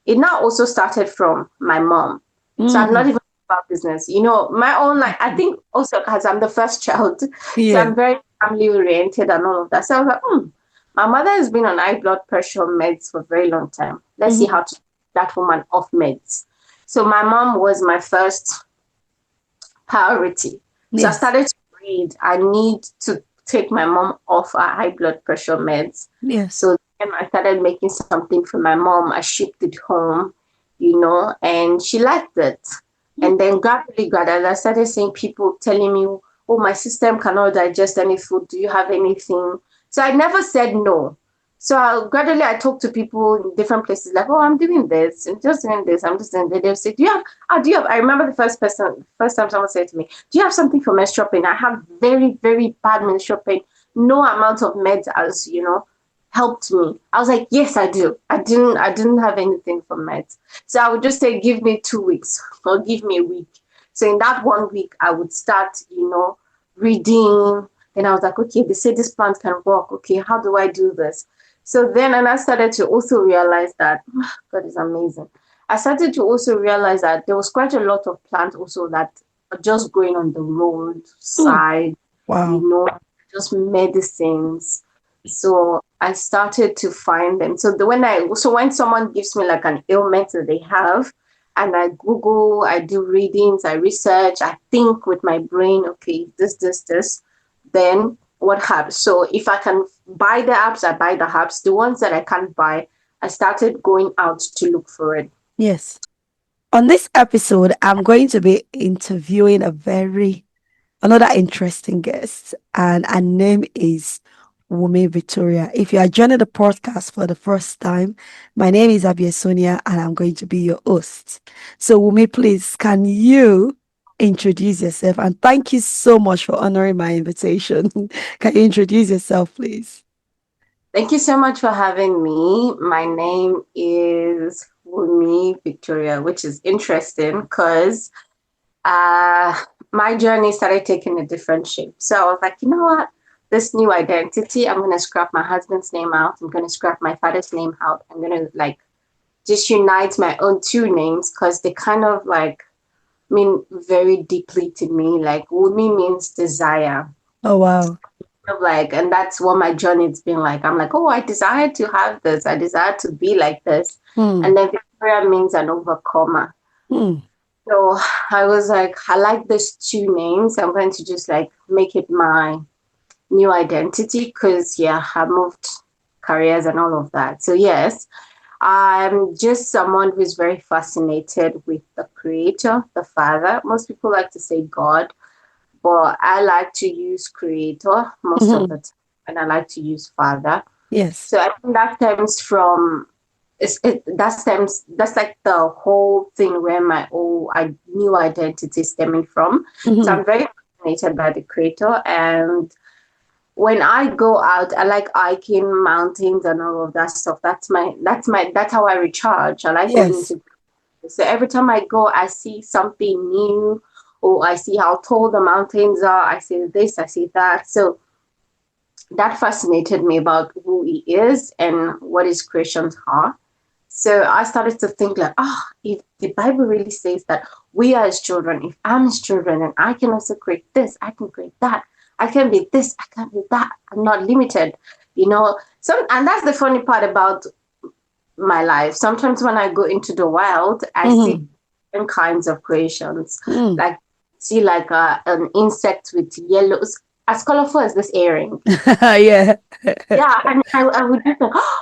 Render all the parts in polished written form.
it now also started from my mom. So I'm not Mm. even about business. You know, my own, like, I think also because I'm the first child. So Yeah. I'm very family oriented and all of that. So I was like, my mother has been on high blood pressure meds for a very long time. Let's see Hmm. how to get that woman off meds. So my mom was my first priority. So I Yes. started to read. I need to take my mom off her high blood pressure meds. Yes. So then I started making something for my mom. I shipped it home, you know, and she liked it. And then gradually, I started seeing people telling me, oh, my system cannot digest any food. Do you have anything? So I never said no. So gradually, I talked to people in different places, like, oh, I'm doing this, and just doing this, I'm just doing that. They'll say, do you have, I remember the first time someone said to me, do you have something for menstrual pain? I have very, very bad menstrual pain. No amount of meds as, helped me. I was like, yes, I do. I didn't have anything for meds. So I would just say, give me 2 weeks or give me a week. So in that 1 week, I would start, reading. Then I was like, okay, they say this plant can work. Okay, how do I do this? So then, and I started to also realize that God is amazing. I started to also realize that there was quite a lot of plants also that are just growing on the Mm. roadside, Wow. just medicines. So I started to find them. So when someone gives me like an ailment that they have, and I Google, I do readings, I research, I think with my brain, okay, this, then what happens? So if I can buy the apps, I buy the apps. The ones that I can't buy, I started going out to look for it. Yes. On this episode, I'm going to be interviewing another interesting guest, and her name is Wumi Victoria. If you are joining the podcast for the first time, my name is Sonia, and I'm going to be your host. So, Wumi, please, can you introduce yourself? And thank you so much for honoring my invitation. Can you introduce yourself, please? Thank you so much for having me. My name is Wumi Victoria, which is interesting because uh, my journey started taking a different shape. So I was like, you know what? This new identity, I'm going to scrap my husband's name out. I'm going to scrap my father's name out. I'm going to like just unite my own two names because they kind of like mean very deeply to me. Like Wumi means desire. Oh, wow. Of like, and that's what my journey's been like. I'm like, oh, I desire to have this. I desire to be like this. Hmm. And then Victoria means an overcomer. Hmm. So I was like, I like these two names. I'm going to just like make it my new identity because, yeah, I moved careers and all of that. So, yes, I'm just someone who's very fascinated with the creator, the father. Most people like to say God, but I like to use creator most of the Mhm. time, and I like to use father. Yes. So I think that stems from that's like the whole thing where my new identity is stemming from. So Mhm. I'm very fascinated by the creator, and when I go out, I like hiking mountains and all of that stuff. That's how I recharge. I like going Yes. into, so every time I go, I see something new, or I see how tall the mountains are. I see this, I see that. So that fascinated me about who he is and what his creations are. So I started to think like, if the Bible really says that we are his children, if I'm his children and I can also create this, I can create that. I can be this, I can be that. I'm not limited, you know. And that's the funny part about my life. Sometimes when I go into the wild, I see Mhm. different kinds of creations. Mm. Like see like an insect with yellows, as colorful as this earring. Yeah. Yeah, and I would just like, oh,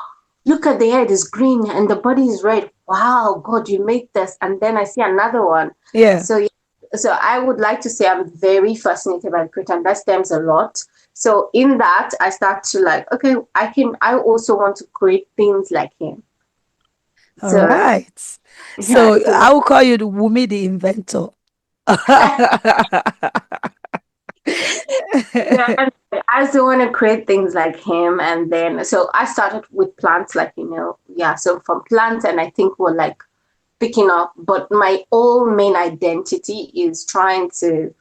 look at the head is green and the body is red. Wow, God, you made this. And then I see another one. Yeah. So, yeah, so I would like to say I'm very fascinated by creator, and that stems a lot. So in that, I start to like, okay, I also want to create things like him. All So right. yeah, So so I will call you the Wumi the inventor. yeah, and I also want to create things like him. And then, so I started with plants, like, yeah. So from plants, and I think we're like picking up, but my whole main identity is trying to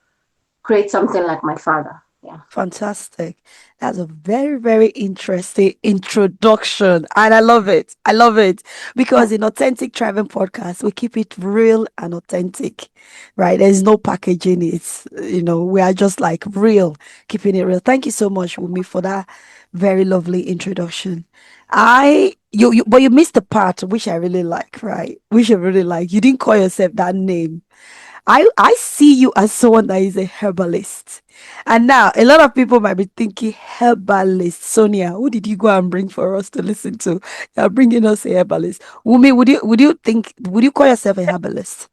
create something like my father. Yeah. Fantastic. That's a very, very interesting introduction. And I love it. I love it. Because in Authentic Thriving Podcast, we keep it real and authentic, right? There's no packaging. We are just like real, keeping it real. Thank you so much, Wumi, for that very lovely introduction. But you missed the part which I really like, right? Which I really like. You didn't call yourself that name. I see you as someone that is a herbalist. And now a lot of people might be thinking, herbalist. Sonia, who did you go and bring for us to listen to? You're bringing us a herbalist. Wumi, would you call yourself a herbalist?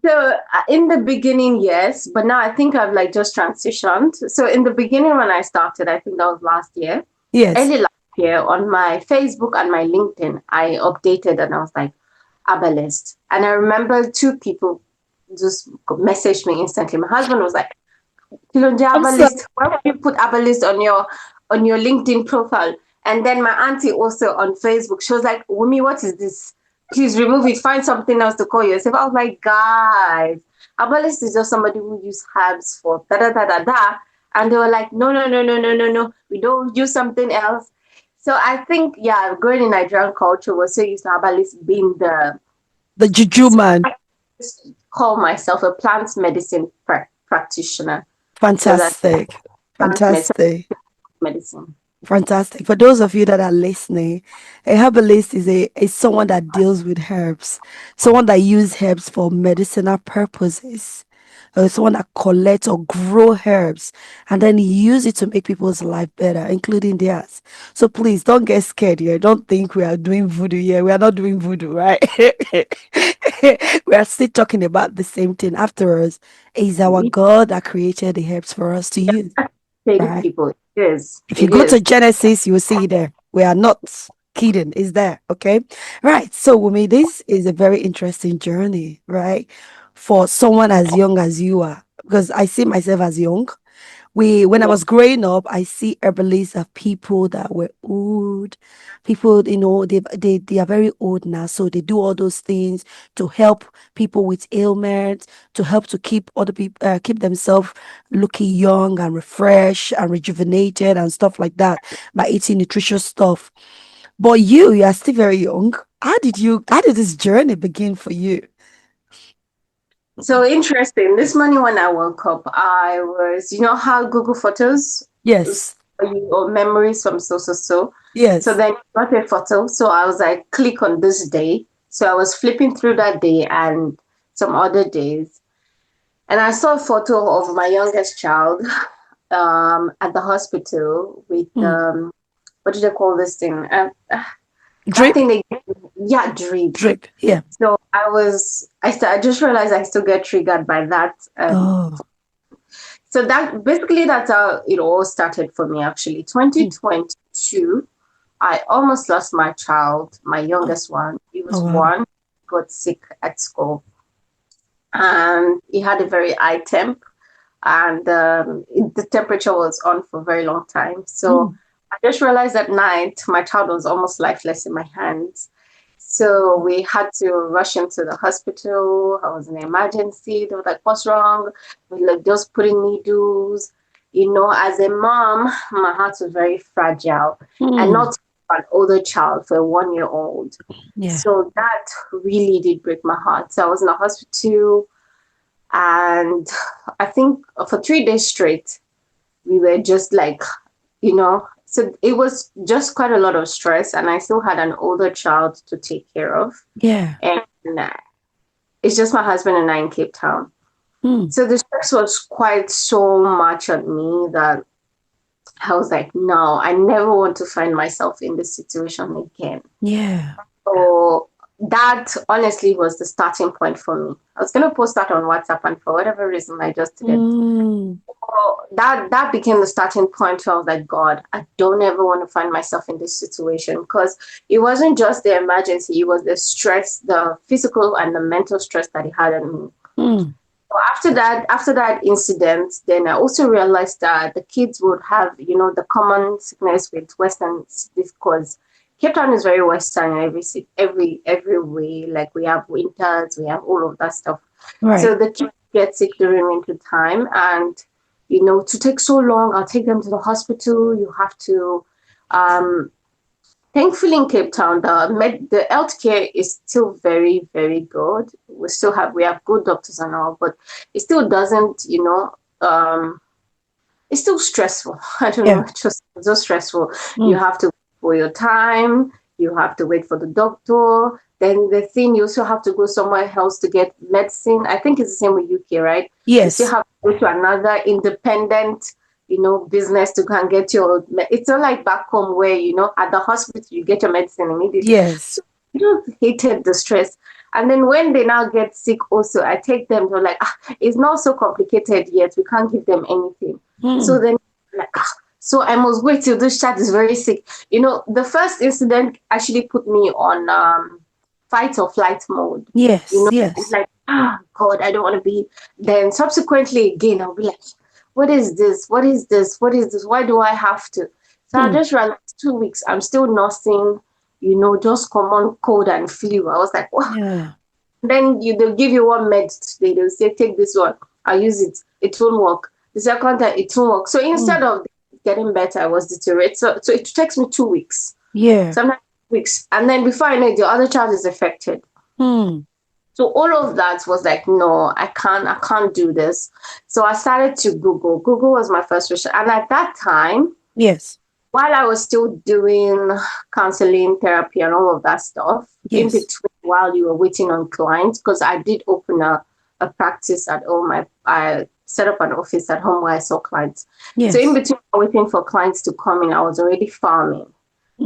So in the beginning, yes, but now I think I've like just transitioned. So in the beginning, when I started, I think that was last year, Yes. early last year, on my Facebook and my LinkedIn, I updated and I was like, herbalist. And I remember two people just messaged me instantly. My husband was like, Kilonja I'm sorry. herbalist, why would you put herbalist on your LinkedIn profile? And then my auntie also on Facebook, she was like, Wumi, what is this? Please remove it. Find something else to call yourself. I was like, guys, herbalist is just somebody who use herbs for da da da da da. And they were like, no, no, no, no, no, no, no. We don't use something else. So I think, yeah, growing in Nigerian culture was so used to herbalist being the. The juju So man. I just call myself a plant medicine practitioner. So that Fantastic. plant Fantastic. medicine. Fantastic. For those of you that are listening, a herbalist is someone that deals with herbs, someone that uses herbs for medicinal purposes, or someone that collects or grow herbs and then use it to make people's life better, including theirs. So please don't get scared here. Don't think we are doing voodoo here. We are not doing voodoo, right? We are still talking about the same thing. After us, it's our We God that created the herbs for us to use, train right? people. It is. If you It go to is. Genesis, you will see it there. We are not kidding. It's there. Okay. Right. So, Wumi, this is a very interesting journey, right? For someone as young as you are, because I see myself as young. When I Yeah. was growing up, I see herbalists of people that were old. People, they are very old now, so they do all those things to help people with ailments, to help to keep other people, keep themselves looking young and refreshed and rejuvenated and stuff like that by eating nutritious stuff. But you are still very young. How did this journey begin for you? So interesting. This morning when I woke up, I was, you know how Google Photos Yes, or memories from so so so. So yes. then I got a photo. So I was like, click on this day. So I was flipping through that day and some other days. And I saw a photo of my youngest child at the hospital with Hmm. what do they call this thing? That Drip, thing they yeah, drip. drip. Yeah. So I just realized I still get triggered by that. Oh. So that's how it all started for me actually. Hmm. 2022, I almost lost my child, my Oh, youngest one. He oh was wow. one, got sick at school, and he had a very high temp, and the temperature was on for a very long time. So Hmm. I just realized at night my child was almost lifeless in my hands. So we had to rush him to the hospital. I was in an emergency. They were like, "What's wrong?" We like just putting needles. You know, as a mom, my heart was very fragile, and Hmm. not an older child for a 1 year old. Yeah. So that really did break my heart. So I was in the hospital, and I think for 3 days straight, we were just like, so it was just quite a lot of stress. And I still had an older child to take care of. Yeah. And it's just my husband and I in Cape Town. Hmm. So the stress was quite so much on me that I was like, no, I never want to find myself in this situation again. Yeah. So that honestly was the starting point for me. I was going to post that on WhatsApp, and for whatever reason, I just didn't. Hmm. So that became the starting point where I was like, God, I don't ever want to find myself in this situation, because it wasn't just the emergency, it was the stress, the physical and the mental stress that it had on me. Hmm. So after that incident, then I also realized that the kids would have, the common sickness with Western cities, because Cape Town is very Western in every way. Like we have winters, we have all of that stuff. Right. So the kids get sick during winter time, and to take so long. I'll take them to the hospital. You have to, thankfully in Cape Town, the healthcare is still very, very good. We have good doctors and all, but it still doesn't, it's still stressful. I don't know, Yeah. it's just so stressful. You Mm. have to wait for your time, you have to wait for the doctor. Then the thing, you also have to go somewhere else to get medicine. I think it's the same with UK, right? You still Yes. have to go to another independent, business to go and get it's not like back home where, at the hospital you get your medicine immediately. Yes. So I just hated the stress. And then when they now get sick also, I take them, they're like, it's not so complicated yet. We can't give them anything. So Mm. then, like, so I must wait till this child is very sick. The first incident actually put me on fight or flight mode. Yes. It's Yes. like, God, I don't want to be. Then subsequently again, I'll be like, what is this? What is this? What is this? Why do I have to? So I Mm. just realized 2 weeks, I'm still nursing, just common cold and flu. I was like, wow. Yeah. Then they'll give you one med today. They'll say, take this one. I use it. It won't work. The second time, it won't work. So instead Mm. of getting better, I was deteriorating. So it takes me 2 weeks, Yeah. sometimes weeks. And then before I know it, the other child is affected. Mm. So all of that was like, no, I can't do this. So I started to Google. Google was my first research. And at that time, Yes. while I was still doing counseling, therapy, and all of that stuff, in Yes. between while you were waiting on clients, because I did open a practice at home. I set up an office at home where I saw clients. So in Yes. between waiting for clients to come in, I was already farming.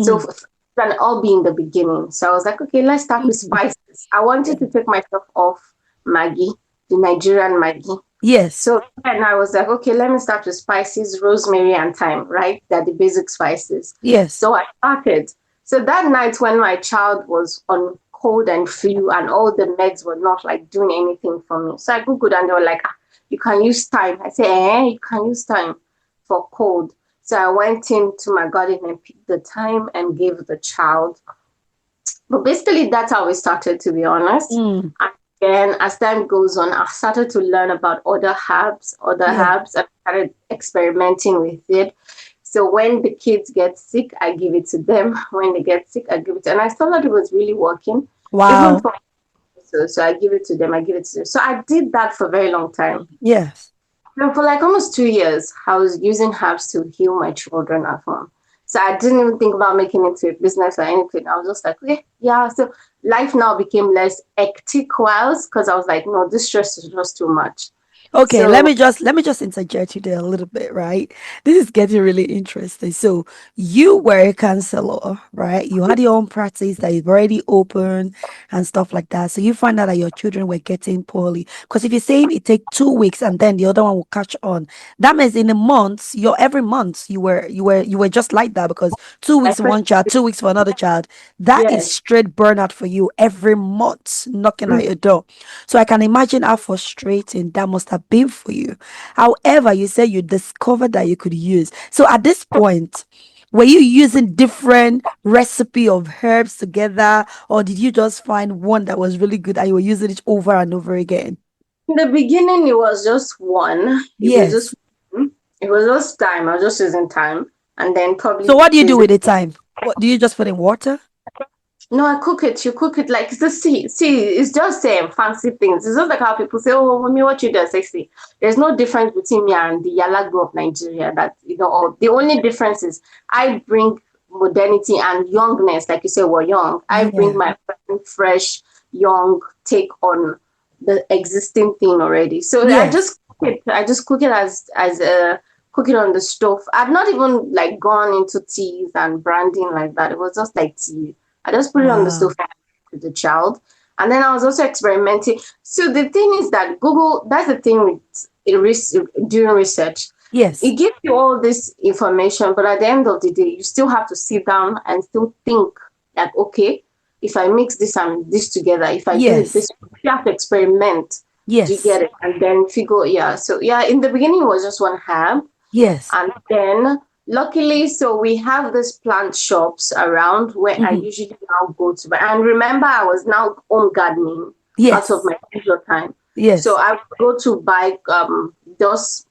So Mm. and all be in the beginning. So I was like, okay, let's start with Mm. spices. I wanted to take myself off Maggie, the Nigerian Maggie. Yes. So and I was like, okay, let me start with spices, rosemary and thyme, right? They're the basic spices. Yes. So I started. So that night when my child was on cold and flu and all the meds were not like doing anything for me. So I Googled and they were like, you can use thyme. I said, you can use thyme for cold. So I went into my garden and picked the thyme and gave the child. But basically, that's how we started, to be honest. Mm. And then as time goes on, I started to learn about other Yeah. herbs, and started experimenting with it. So when the kids get sick, I give it to them. When they get sick, I give it to them. And I saw that it was really working, even Wow. for so I give it to them, I give it to them. So I did that for a very long time. Yes. And for like almost 2 years, I was using herbs to heal my children at home. So I didn't even think about making it into a business or anything. I was just like, okay, yeah. So life now became less hectic because I was like, no, this stress is just too much. Okay, let So me just interject you there a little bit, right? This is getting really interesting. So you were a counselor, right? You had your own practice that is already open and stuff like that. So you find out that your children were getting poorly. Because if you're saying it take 2 weeks and then the other one will catch on, that means in a month, your every month you were just like that because 2 weeks for especially one child, 2 weeks for another child. That is yes, straight burnout for you every month knocking at your door. So I can imagine how frustrating that must have been for you. However, you said you discovered that you could use. So at this point, were you using different recipe of herbs together, or did you just find one that was really good and you were using it over and over again? in the beginning it was just one. It was just Yes. one. It was just time. I was just using time, and then So probably what do you do there's with the time? What do you just put in water? no, I cook it. You cook it like the see. It's just fancy things. It's just like how people say, "Oh, me, what you do, sexy." There's no difference between me and the Yalago of Nigeria. That all. The only difference is I bring modernity and youngness, like you say, we're young. I bring Yeah. my fresh, young take on the existing thing already. So I Yes. just cook it. I just cook it as a cook it on the stove. I've not even like gone into teas and branding like that. It was just like tea. I just put it on the stove Wow. with the child. And then I was also experimenting. So the thing is that Google, that's the thing with doing research. It Yes. gives you all this information, but at the end of the day, you still have to sit down and still think like, okay, if I mix this and this together, if I do it Yes. this, you have to experiment. Do you Yes. get it? And then figure, yeah. So yeah, in the beginning it was just one herb. Yes. And then luckily, so we have these plant shops around where I Mhm. usually now go to. And remember, I was now home gardening out of Yes. my leisure time. So Yes. I would go to buy those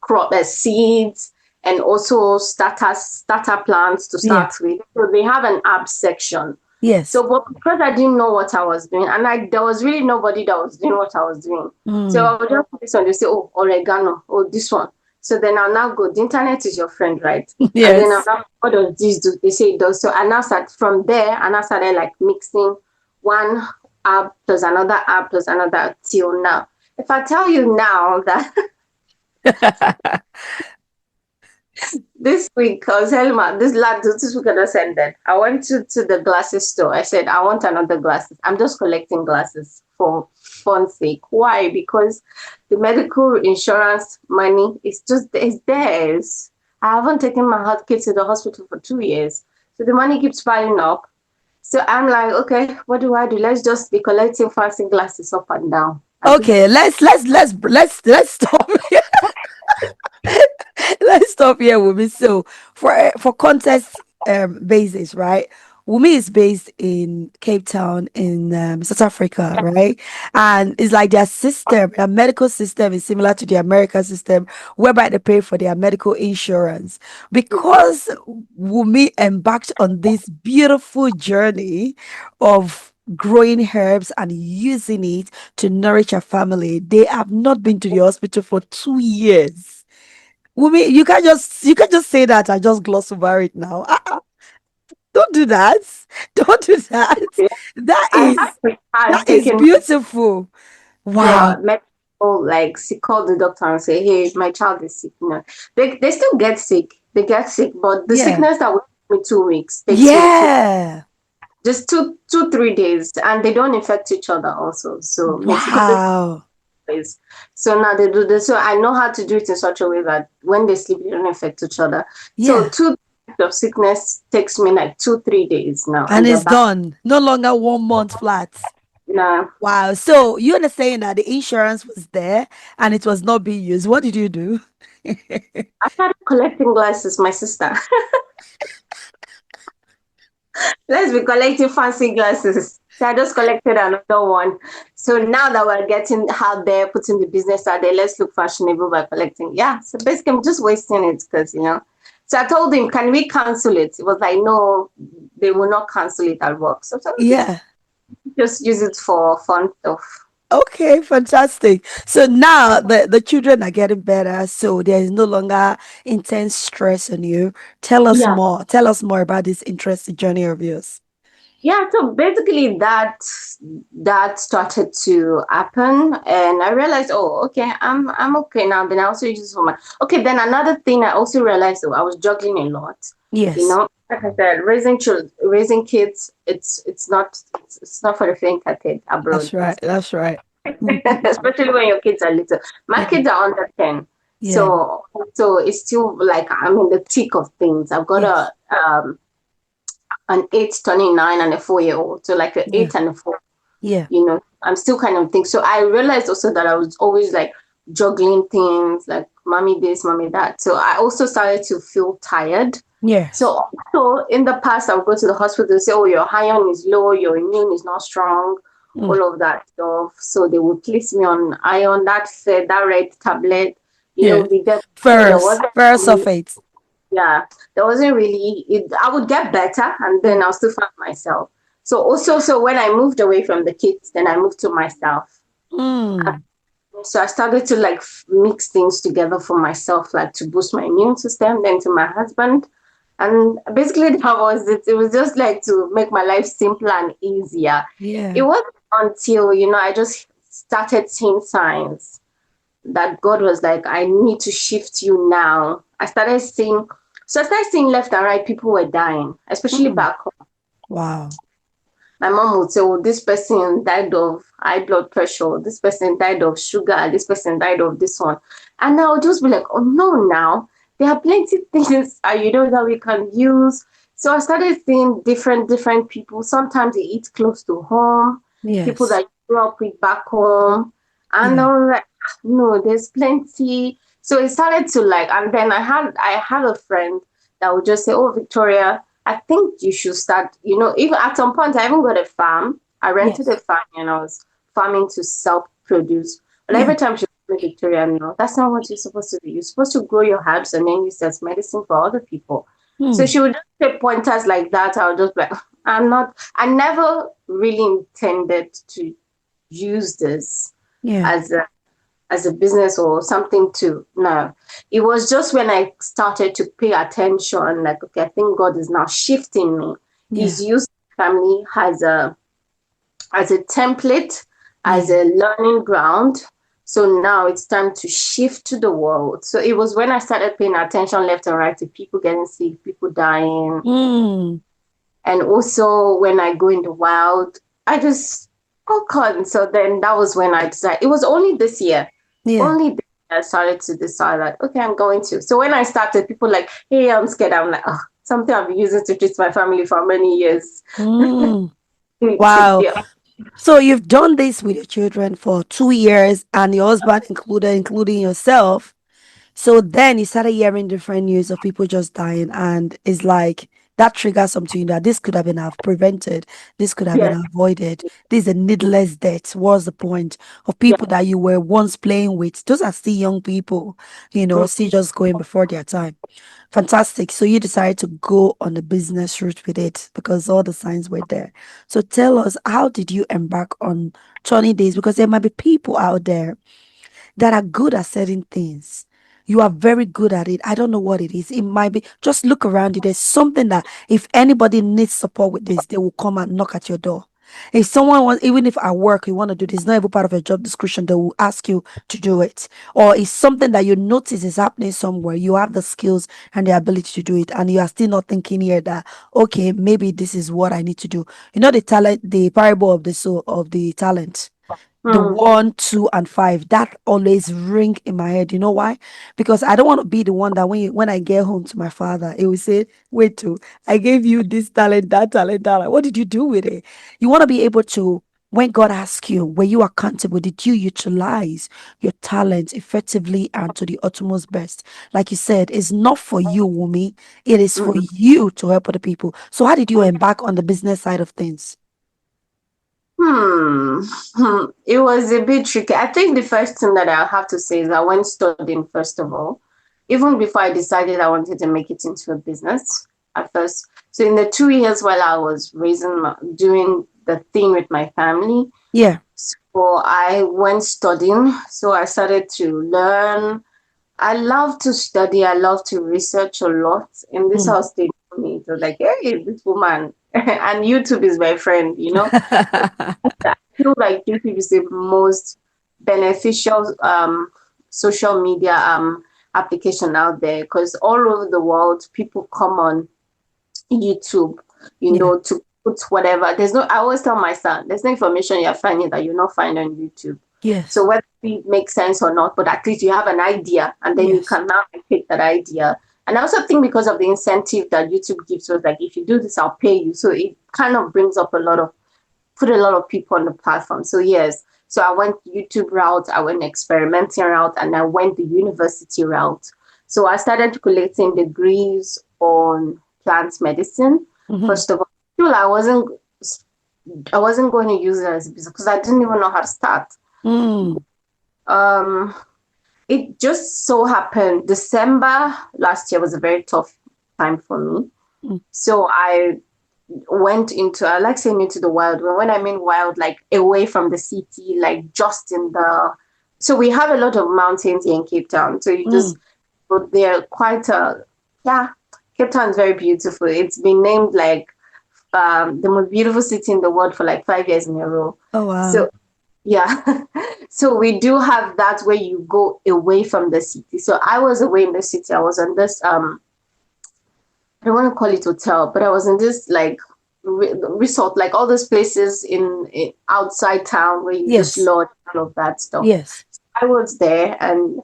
crop seeds and also starter plants to Yeah. start with. So they have an herb section. Yes. So, but because I didn't know what I was doing, and there was really nobody that was doing what I was doing. So Mm. I would just put this one, they say, oh, oregano, oh, this one. So then I'll now go, the internet is your friend, right? And then I'll Yes. now, what does this do? They say it does. So I now start from there, and I started like mixing one herb plus another herb plus another till now. If I tell you now that this week, I was telling this week I just ended. I went to the glasses store. I said, I want another glasses. I'm just collecting glasses for fun's sake. Why? Because the medical insurance money is just it's theirs. I haven't taken my kids to the hospital for 2 years. So the money keeps piling up. So I'm like, okay, what do I do? Let's just be collecting fancy glasses up and down. I just Okay, let's stop. Let's stop here, Wumi. So, for context basis, right? Wumi is based in Cape Town in South Africa, right? And it's like their medical system is similar to the American system, whereby they pay for their medical insurance. Because Wumi embarked on this beautiful journey of growing herbs and using it to nourish a family, they have not been to the hospital for 2 years. Women, you can't just say that I just gloss over it now. Don't do that. Don't do that. That I is have that had is taken beautiful. Wow. for medical, like call the doctor and say, hey, my child is sick. They still get sick. They get sick, but the Yeah. sickness that will take me 2 weeks takes me Yeah. just 3 days, and they don't infect each other also. So makes because it's Wow. days. So now they do this. So I know how to do it in such a way that when they sleep, they don't infect each other. So Yeah. 2 weeks of sickness takes me like 2 3 days now, And and they're it's back. done. No longer 1 month flat. Now Wow. So you understand that the insurance was there and it was not being used. What did you do? I started collecting glasses, my sister. Let's be collecting fancy glasses. So I just collected another one. So now that we're getting out there, putting the business out there, let's look fashionable by collecting. Yeah. So basically, I'm just wasting it because. So I told him, can we cancel it? It was like, no, they will not cancel it at work. So I said, okay, Yeah. just use it for fun stuff. Okay, fantastic. So now the children are getting better, so there is no longer intense stress on you. Tell us Yeah. more. Tell us more about this interesting journey of yours. Yeah, so basically that started to happen, and I realized, oh, okay, I'm okay now. Then I also use it for my okay. Then another thing I also realized, though, I was juggling a lot. Yes, Like I said, raising kids, it's not for the faint-hearted abroad, that's right. That's right. especially when your kids are little. My Yeah, kids are under 10, yeah, so it's still like I'm in the thick of things. I've got yes, an 8 turning 9 and a 4-year old. So like an yeah, 8 and a 4, yeah, I'm still kind of thinking. So I realized also that I was always like juggling things like mommy this, mommy that. So I also started to feel tired. yes. So in the past, I would go to the hospital and say, oh, your iron is low, your immune is not strong, Mm, all of that stuff. So they would place me on iron, that red tablet, yeah. with that. So there Ferrous, wasn't ferrous sulfate. yeah, there wasn't really I would get better and Yeah. then I'll still find myself. So also so when I moved away from the kids, then I moved to myself. Mm, So I started to like mix things together for myself, like to boost my immune system, then to my husband. And basically that was it. It was just like to make my life simpler and easier. It yeah. wasn't until, I just started seeing signs that God was like, I need to shift you now. I started seeing left and right, people were dying, especially Mm, back home. wow. My mom would say, oh, this person died of high blood pressure, this person died of sugar, this person died of this one. And I would just be like, oh no, now there are plenty of things that we can use. So I started seeing different people. Sometimes they eat close to home, people Yes. that you grew up with back home. And Yeah. I was like, no, there's plenty. So it started to like, and then I had a friend that would just say, oh, Victoria, I think you should start, even at some point, I even got a farm. I rented a Yes. farm and I was farming to self produce. But Yeah. every time she Victoria, no, that's not what you're supposed to do. You're supposed to grow your herbs and then use as medicine for other people. So Hmm. she would just take pointers like that. I would just be like, I never really intended to use this Yeah. as a business or something to no. It was just when I started to pay attention, like, okay, I think God is now shifting me. Yeah. He's used family as a template, as Yeah. a learning ground. So now it's time to shift to the world. So it was when I started paying attention left and right to people getting sick, people dying. Hmm. And also when I go in the wild, I just, oh God. So then that was when I decided, it was only this year, Yeah. only this year I started to decide that, okay, I'm going to. So when I started, people like, hey, I'm scared. I'm like, oh, something I've been using to treat my family for many years. Hmm. To Wow. be So you've done this with your children for 2 years and your husband included, including yourself. So then you started hearing different news of people just dying, and it's like that triggers something that this could have been prevented, this could have been yes, avoided. This is a needless death. What's the point of yeah. people that you were once playing with? Those are still young people, still just going before their time. Fantastic. So you decided to go on the business route with it because all the signs were there. So tell us, how did you embark on 20 days? Because there might be people out there that are good at certain things. You are very good at it. I don't know what it is. It might be just look around you. There's something that if anybody needs support with this, they will come and knock at your door. If someone wants, even if at work you want to do this, not even part of a job description, they will ask you to do it. Or it's something that you notice is happening somewhere. You have the skills and the ability to do it, and you are still not thinking here that okay, maybe this is what I need to do. You know the talent, the parable of the soul of the talent, the Mm, 1, 2, and 5, that always ring in my head. You know why? Because I don't want to be the one that when I get home to my father, he will say, wait to I gave you this talent, that talent, that. What did you do with it? You want to be able to, when God asks you, were you accountable? Did you utilize your talent effectively and to the utmost best? Like you said, it's not for you, Wumi. It is for mm, you to help other people. So how did you embark on the business side of things? It was a bit tricky. I think the first thing that I have to say is I went studying first of all, even before I decided I wanted to make it into a business at first. So in the 2 years while I was doing the thing with my family, Yeah. so I went studying. So I started to learn. I love to study. I love to research a lot. In this Mm. house, they know me. It was like, hey, this woman. And YouTube is my friend. I feel like YouTube is the most beneficial social media application out there because all over the world people come on YouTube, Yeah. to put whatever. I always tell my son, there's no information you're finding that you're not finding on YouTube. So Yes. whether it makes sense or not, but at least you have an idea and then you Yes. can now take that idea. And I also think because of the incentive that YouTube gives us, like if you do this, I'll pay you. So it kind of brings up put a lot of people on the platform. So yes, so I went YouTube route, I went experimenting route, and I went the university route. So I started collecting degrees on plant medicine. Hmm. First of all, still I wasn't going to use it as a business because I didn't even know how to start. Mm. Um, it just so happened December last year was a very tough time for me. Mm. So I like saying into the wild. When I mean wild, like away from the city, like just in the. So we have a lot of mountains here in Cape Town. So you just Mm. go there. Yeah. Cape Town is very beautiful. It's been named like the most beautiful city in the world for like 5 years in a row. Oh wow. So yeah, so we do have that where you go away from the city. So I was away in the city. I was on this I don't want to call it hotel, but I was in this like resort, like all those places in outside town where you just Yes. lodge all of that stuff. Yes. I was there, and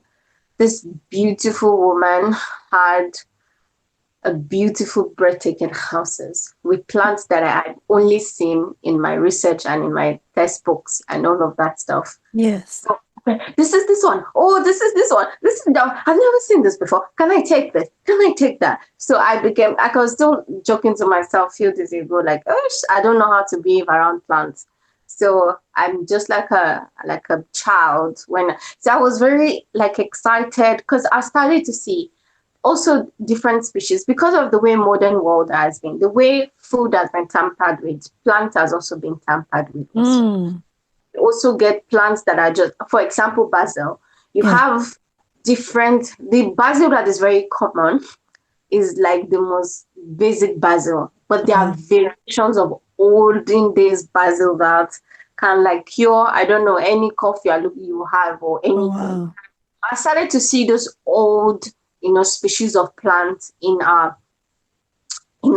this beautiful woman had a beautiful, breathtaking houses with plants that I had only seen in my research and in my textbooks and all of that stuff. Yes. So, this is this one. Oh, this is this one. This is that. I've never seen this before. Can I take this? Can I take that? So I was still joking to myself a few days ago, like, oh, I don't know how to behave around plants. So I'm just like a child when so I was very like excited because I started to see also different species because of the way modern world has been, the way food has been tampered with, plant has also been tampered with also. Mm. You also get plants that are just, for example, basil. You Yeah. have the basil that is very common is like the most basic basil, but there are Wow. variations of olden days basil that can like cure, I don't know, any cough you have or Oh, anything. wow. I started to see those old, species of plants in our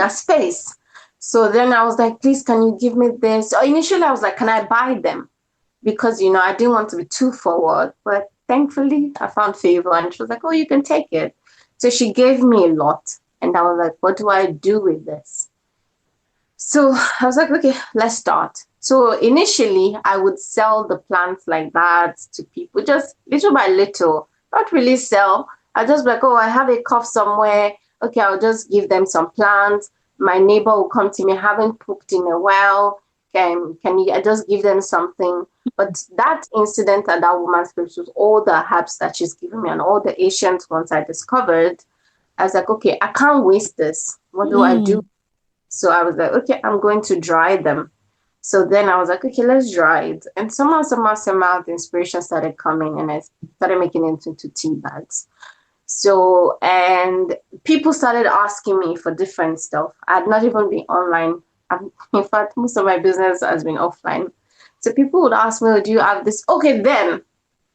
space. So then I was like, please, can you give me this? So initially I was like, can I buy them? Because, I didn't want to be too forward. But thankfully I found favor and she was like, oh, you can take it. So she gave me a lot. And I was like, what do I do with this? So I was like, okay, let's start. So initially, I would sell the plants like that to people, just little by little, not really sell. I just be like, oh, I have a cough somewhere. Okay, I'll just give them some plants. My neighbor will come to me, haven't cooked in a while. Can you? I just give them something. But that incident at that woman's place was all the herbs that she's given me and all the ancient ones I discovered. I was like, okay, I can't waste this. What do I do? Mm. So I was like, okay, I'm going to dry them. So then I was like, okay, let's dry it. And somehow, the inspiration started coming and I started making it into tea bags. So, and people started asking me for different stuff. I had not even been online. In fact, most of my business has been offline. So people would ask me, oh, do you have this? Okay, then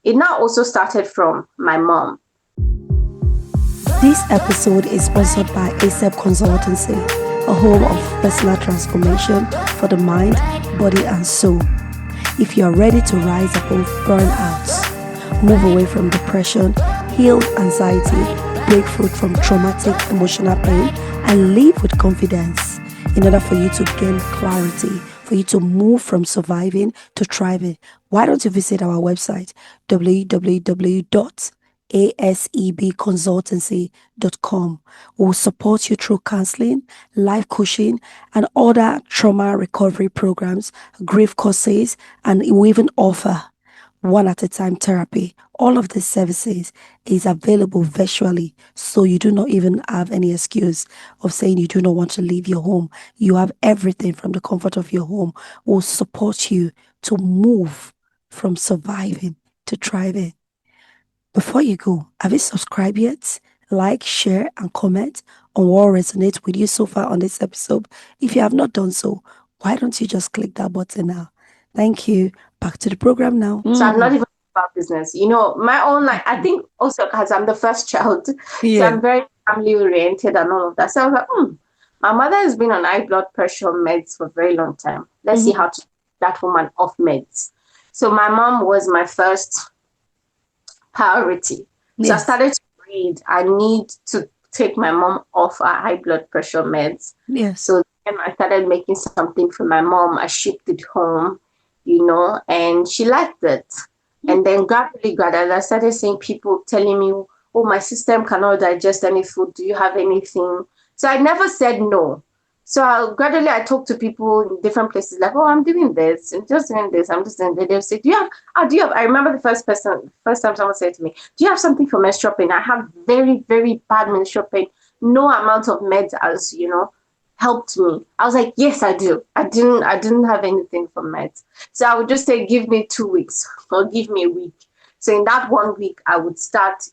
it now also started from my mom. This episode is sponsored by ASEP Consultancy, a home of personal transformation for the mind, body, and soul. If you are ready to rise above burnouts, move away from depression, heal anxiety, break free from traumatic emotional pain, and live with confidence, in order for you to gain clarity, for you to move from surviving to thriving, why don't you visit our website www.asebconsultancy.com. We will support you through counseling, life coaching, and other trauma recovery programs, grief courses, and we even offer one at a time therapy. All of these services is available virtually, so you do not even have any excuse of saying you do not want to leave your home. You have everything from the comfort of your home. Will support you to move from surviving to thriving. Before you go, have you subscribed yet? Like, share, and comment on what resonates with you so far on this episode. If you have not done so, why don't you just click that button now? Thank you. Back to the program now. So I'm not even about business. My own, like, I think also because I'm the first child. So Yeah. I'm very family oriented and all of that. So I was like, my mother has been on high blood pressure meds for a very long time. Let's see Mhm. how to get that woman off meds. So my mom was my first priority. So I Yes. started to read. I need to take my mom off her high blood pressure meds. Yes. So then I started making something for my mom. I shipped it home, and she liked it. Mm. And then gradually, I started seeing people telling me, oh, my system cannot digest any food. Do you have anything? So I never said no. So gradually, I talked to people in different places, like, oh, I'm doing this, and just doing this, I'm just doing that. They'll say, I remember the first time someone said to me, do you have something for menstrual pain? I have very, very bad menstrual pain. No amount of meds has, helped me. I was like, yes, I do. I didn't have anything for meds. So I would just say, give me 2 weeks or give me a week. So in that 1 week, I would start,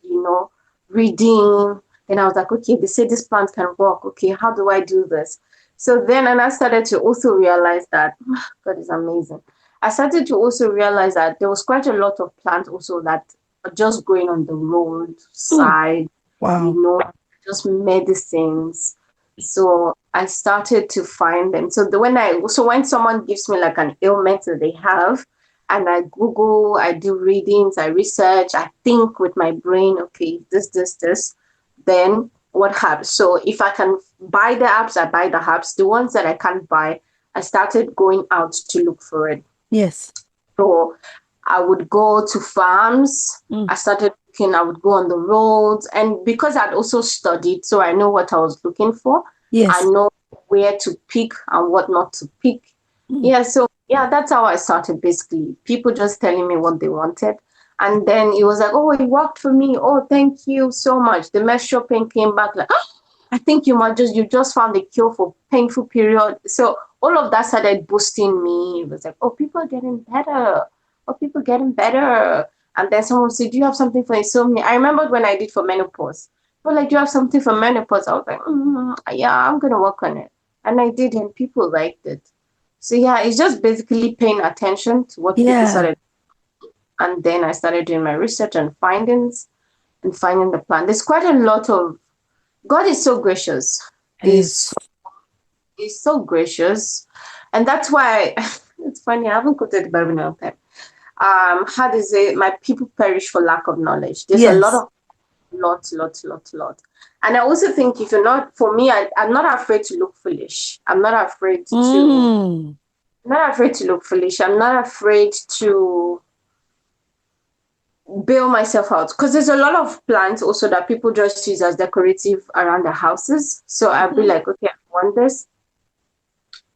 reading. Then I was like, okay, they say this plant can work. Okay, how do I do this? So then, and I started to also realize that God is amazing. I started to also realize that there was quite a lot of plants also that are just growing on the Mm. roadside, you Wow. know, just medicines. So I started to find them. So when someone gives me like an ailment that they have, and I Google, I do readings, I research, I think with my brain, okay, this, then what happens? So if I can buy the apps, I buy the apps. The ones that I can't buy, I started going out to look for it. Yes. So I would go to farms. Mm. I started looking, I would go on the roads. And because I'd also studied, so I know what I was looking for, I Yes. know where to pick and what not to pick. Mm. Yeah, so yeah, that's how I started basically. People just telling me what they wanted. And then it was like, oh, it worked for me. Oh, thank you so much. The menstrual pain came back like, oh, I think you just found a cure for painful period. So all of that started boosting me. It was like, oh, people are getting better. Oh, people getting better. And then someone said, do you have something for insomnia? I remembered when I did for menopause. But like, do you have something for menopause? I was like, yeah, I'm gonna work on it. And I did, and people liked it. So yeah, it's just basically paying attention to what people Yeah. started. And then I started doing my research and findings and finding the plan. There's quite a lot of God is so gracious. Is Yes. is so gracious. And that's why it's funny, I haven't quoted the Bible in a long time. How does it my people perish for lack of knowledge? There's a lot Yes. of lot. And I also think if you're not for me, I'm not afraid to look foolish. Mm. I'm not afraid to look foolish. I'm not afraid to bail myself out because there's a lot of plants also that people just use as decorative around their houses. So I'll be Mhm. like, okay, I want this,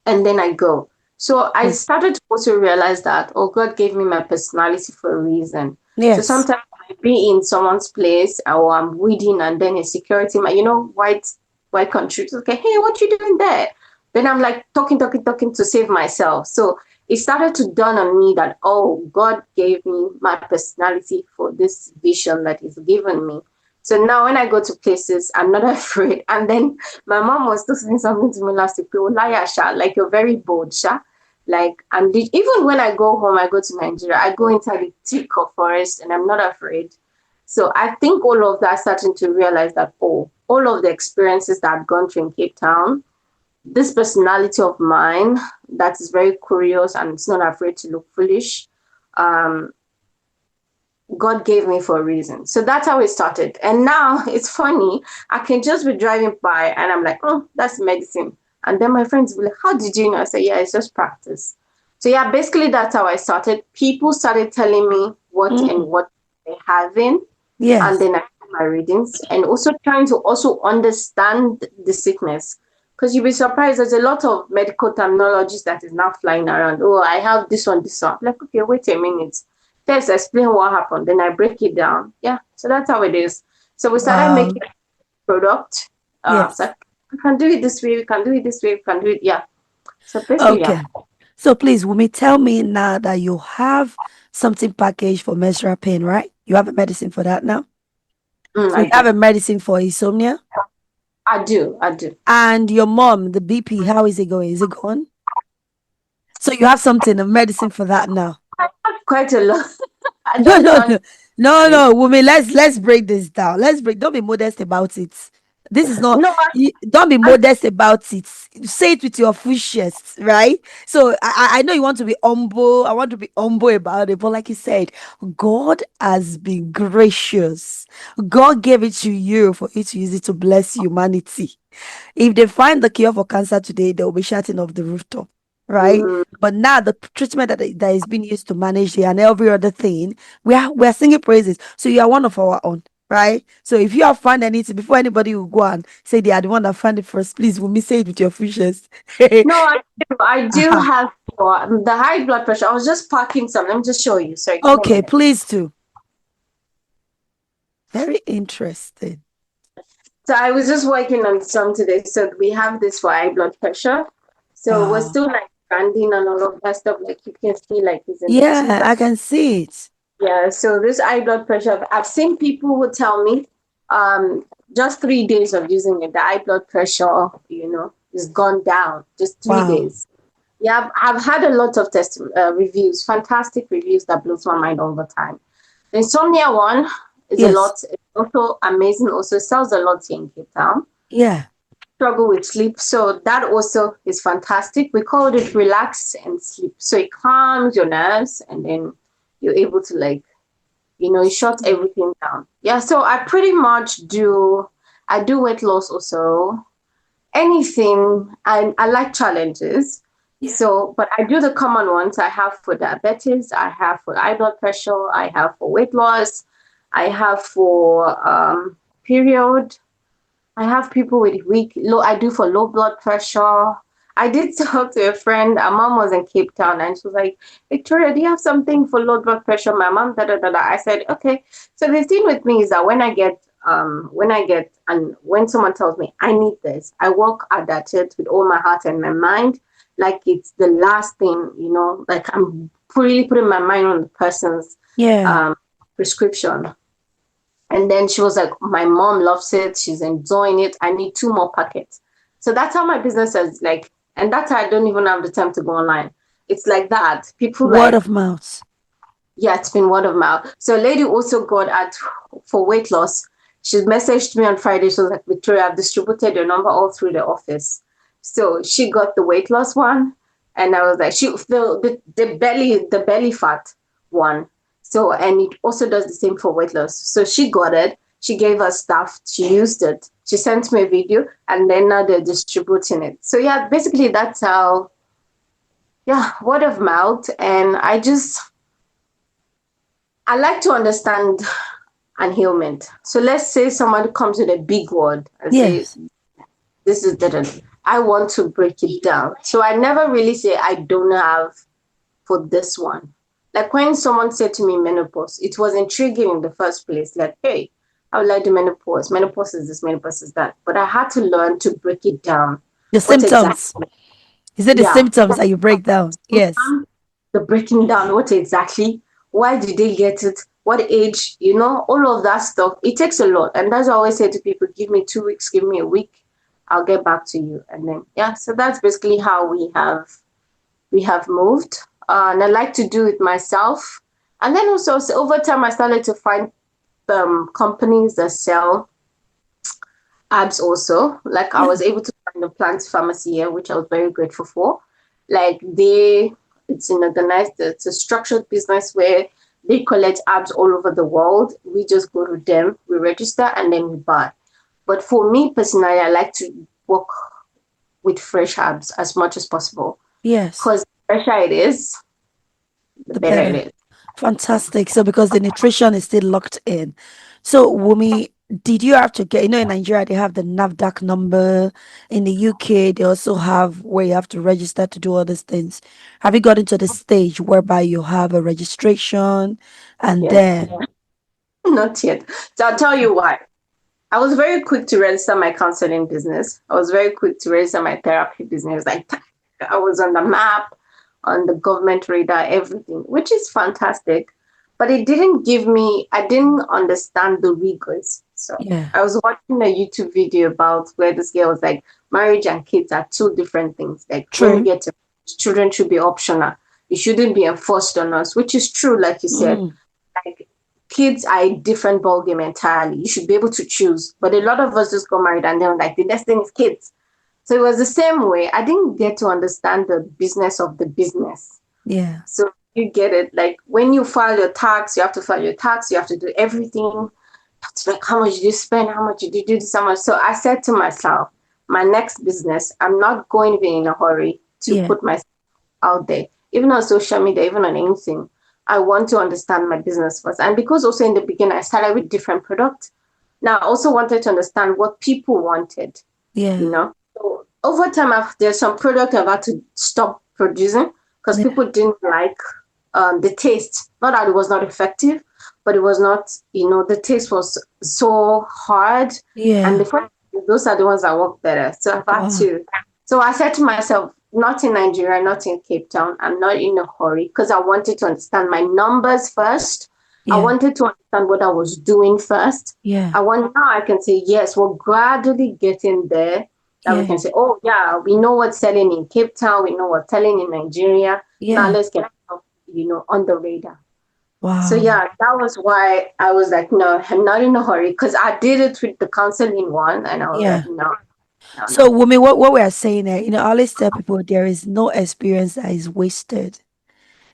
and then I go. So I Mm. started to also realize that, oh, God gave me my personality for a reason. So Yes. sometimes I might be in someone's place or I'm weeding and then a security man, white country, okay, hey, what you doing there? Then I'm like talking to save myself. So it started to dawn on me that, oh, God gave me my personality for this vision that He's given me. So now when I go to places, I'm not afraid. And then my mom was still saying something to me last week. Oh, liar, Sha, like you're very bold, Sha. Like, and even when I go home, I go to Nigeria, I go inside the thick of forest and I'm not afraid. So I think all of that starting to realize that, oh, all of the experiences that I've gone through in Cape Town, this personality of mine that is very curious and it's not afraid to look foolish, um, God gave me for a reason. So that's how it started. And now it's funny. I can just be driving by and I'm like, oh, that's medicine. And then my friends will be like, how did you know? I say, yeah, it's just practice. So yeah, basically that's how I started. People started telling me Mm. what they have in, and Yes. then I did my readings and also trying to also understand the sickness. Because you'll be surprised, there's a lot of medical terminologies that is now flying around. Oh, I have this one, this one. I'm like, okay, wait a minute. First, explain what happened. Then I break it down. Yeah, so that's how it is. So we started Wow. making a product. Yes. So we can do it this way. We can do it this way. We can do it. Yeah. So basically, yeah. Okay. So please, Wumi, tell me now that you have something packaged for menstrual pain, right? You have a medicine for that now. So I you have do. a medicine for insomnia. I do. I do. And your mom, the BP, how is it going? Is it gone? So you have something, a medicine for that now. I have quite a lot. I No, don't no, sound no, no, great. no, woman. Let's break this down. Let's break. Don't be modest about it. This is not. No, Don't be modest about it. Say it with your full chest, right? So I know you want to be humble. I want to be humble about it, but like you said, God has been gracious. God gave it to you for you to use it to bless humanity. If they find the cure for cancer today, they'll be shouting off the rooftop, right? mm, But now the treatment that is being used to manage it and every other thing, we are singing praises. So you are one of our own, right? So if you have found anything before anybody will go and say they are the one that found it first, please will me say it with your fishes. no, I do Aha. have the high blood pressure. I was just packing some. Let me just show you. Sorry, give me a Okay, minute. please do. Very interesting. So I was just working on some today. So we have this for high blood pressure. So we're Wow. still like branding and all of that stuff. Like you can see, like it's in the tube. Yeah, I can see it. Yeah. So this high blood pressure, I've seen people who tell me, just 3 days of using it, the high blood pressure, is gone down. Just three Wow. days. Yeah, I've had a lot of test reviews, fantastic reviews that blows my mind all the time. The insomnia one is a Yes. lot. It's also amazing. Also sells a lot here in Cape Town. Yeah. Struggle with sleep, so that also is fantastic. We call it relax and sleep. So it calms your nerves, and then you're able to it shuts everything down. Yeah. So I pretty much do. I do weight loss also, anything. I like challenges. Yeah. So, but I do the common ones. I have for diabetes, I have for high blood pressure, I have for weight loss, I have for period. I have people with weak low. I do for low blood pressure. I did talk to a friend. Her mom was in Cape Town, and she was like, "Victoria, do you have something for low blood pressure?" My mom, da da da da. I said, "Okay." So the thing with me is that and when someone tells me I need this, I work at it with all my heart and my mind, like it's the last thing, like I'm really putting my mind on the person's Yeah. um prescription. And then she was like, my mom loves it. She's enjoying it. I need two more packets. So that's how my business is like. And that's how I don't even have the time to go online. It's like that. People Word like, of mouth. yeah, it's been word of mouth. So a lady also got at for weight loss. She messaged me on Friday. She was like, Victoria, I've distributed your number all through the office. So she got the weight loss one. And I was like, the belly fat one. So, and it also does the same for weight loss. So she got it. She gave us stuff. She used it. She sent me a video, and then now they're distributing it. So yeah, basically that's how, yeah, word of mouth. And I like to understand annulment. So let's say someone comes with a big word and say, Yes. this is the, I want to break it down. So I never really say I don't have for this one. Like when someone said to me menopause, it was intriguing in the first place. Like, hey, I would like the menopause. Menopause is this, menopause is that. But I had to learn to break it down. The What symptoms. exactly? Is it the Yeah. symptoms that you break down? Yes. The breaking down, what exactly? Why did they get it? What age? All of that stuff. It takes a lot. And that's why I always say to people, give me 2 weeks, give me a week. I'll get back to you. And then, yeah, so that's basically how we have moved. And I like to do it myself. And then also, so over time, I started to find companies that sell herbs also. Like I Yeah. was able to find a plant pharmacy here, which I was very grateful for. Like it's an organized, it's a structured business where they collect herbs all over the world. We just go to them, we register, and then we buy. But for me personally, I like to work with fresh herbs as much as possible Yes. because the fresher it is, the The better it better. is. Fantastic. So because the nutrition is still locked in. So Wumi, did you have to get, in Nigeria they have the NAFDAC number. In the UK, they also have where you have to register to do all these things. Have you gotten to the stage whereby you have a registration and Yet. then Not yet. So I'll tell okay. you why. I was very quick to register my counseling business. I was very quick to register my therapy business. Like I was on the map, on the government radar, everything, which is fantastic. But I didn't understand the rigors. So Yeah. I was watching a YouTube video about where this girl was like, marriage and kids are two different things. Like when you True. get to children should be optional. It shouldn't be enforced on us, which is true, like you said. Mm, Like kids are a different ballgame entirely. You should be able to choose. But a lot of us just got married and then like the next thing is kids. So it was the same way. I didn't get to understand the business of the business. yeah. So you get it. Like when you file your tax, you have to file your tax, you have to do everything. You have to like how much did you spend, how much did you do this, how much. So I said to myself, my next business, I'm not going to be in a hurry to Yeah. put myself out there, even on social media, even on anything. I want to understand my business first. And because also in the beginning, I started with different products. Now I also wanted to understand what people wanted, you Yeah. know. So over time, there's some product I've had to stop producing because Yeah. people didn't like the taste. Not that it was not effective, but it was not, the taste was so hard. And Yeah. those are the ones that work better. So I've had Wow. to. So I said to myself, not in Nigeria, not in Cape Town. I'm not in a hurry because I wanted to understand my numbers first. I Yeah. wanted to understand what I was doing first. Yeah. Now I can say, yes, we're gradually getting there that we Yeah. can say, oh, yeah, we know what's selling in Cape Town. We know what's selling in Nigeria. Now Yeah. let's get, on the radar. So, Wow. yeah, that was why I was like, no, I'm not in a hurry because I did it with the counseling one. And I was Yeah. like, no, no, So, no. women, what we are saying here, I always tell people there is no experience that is wasted.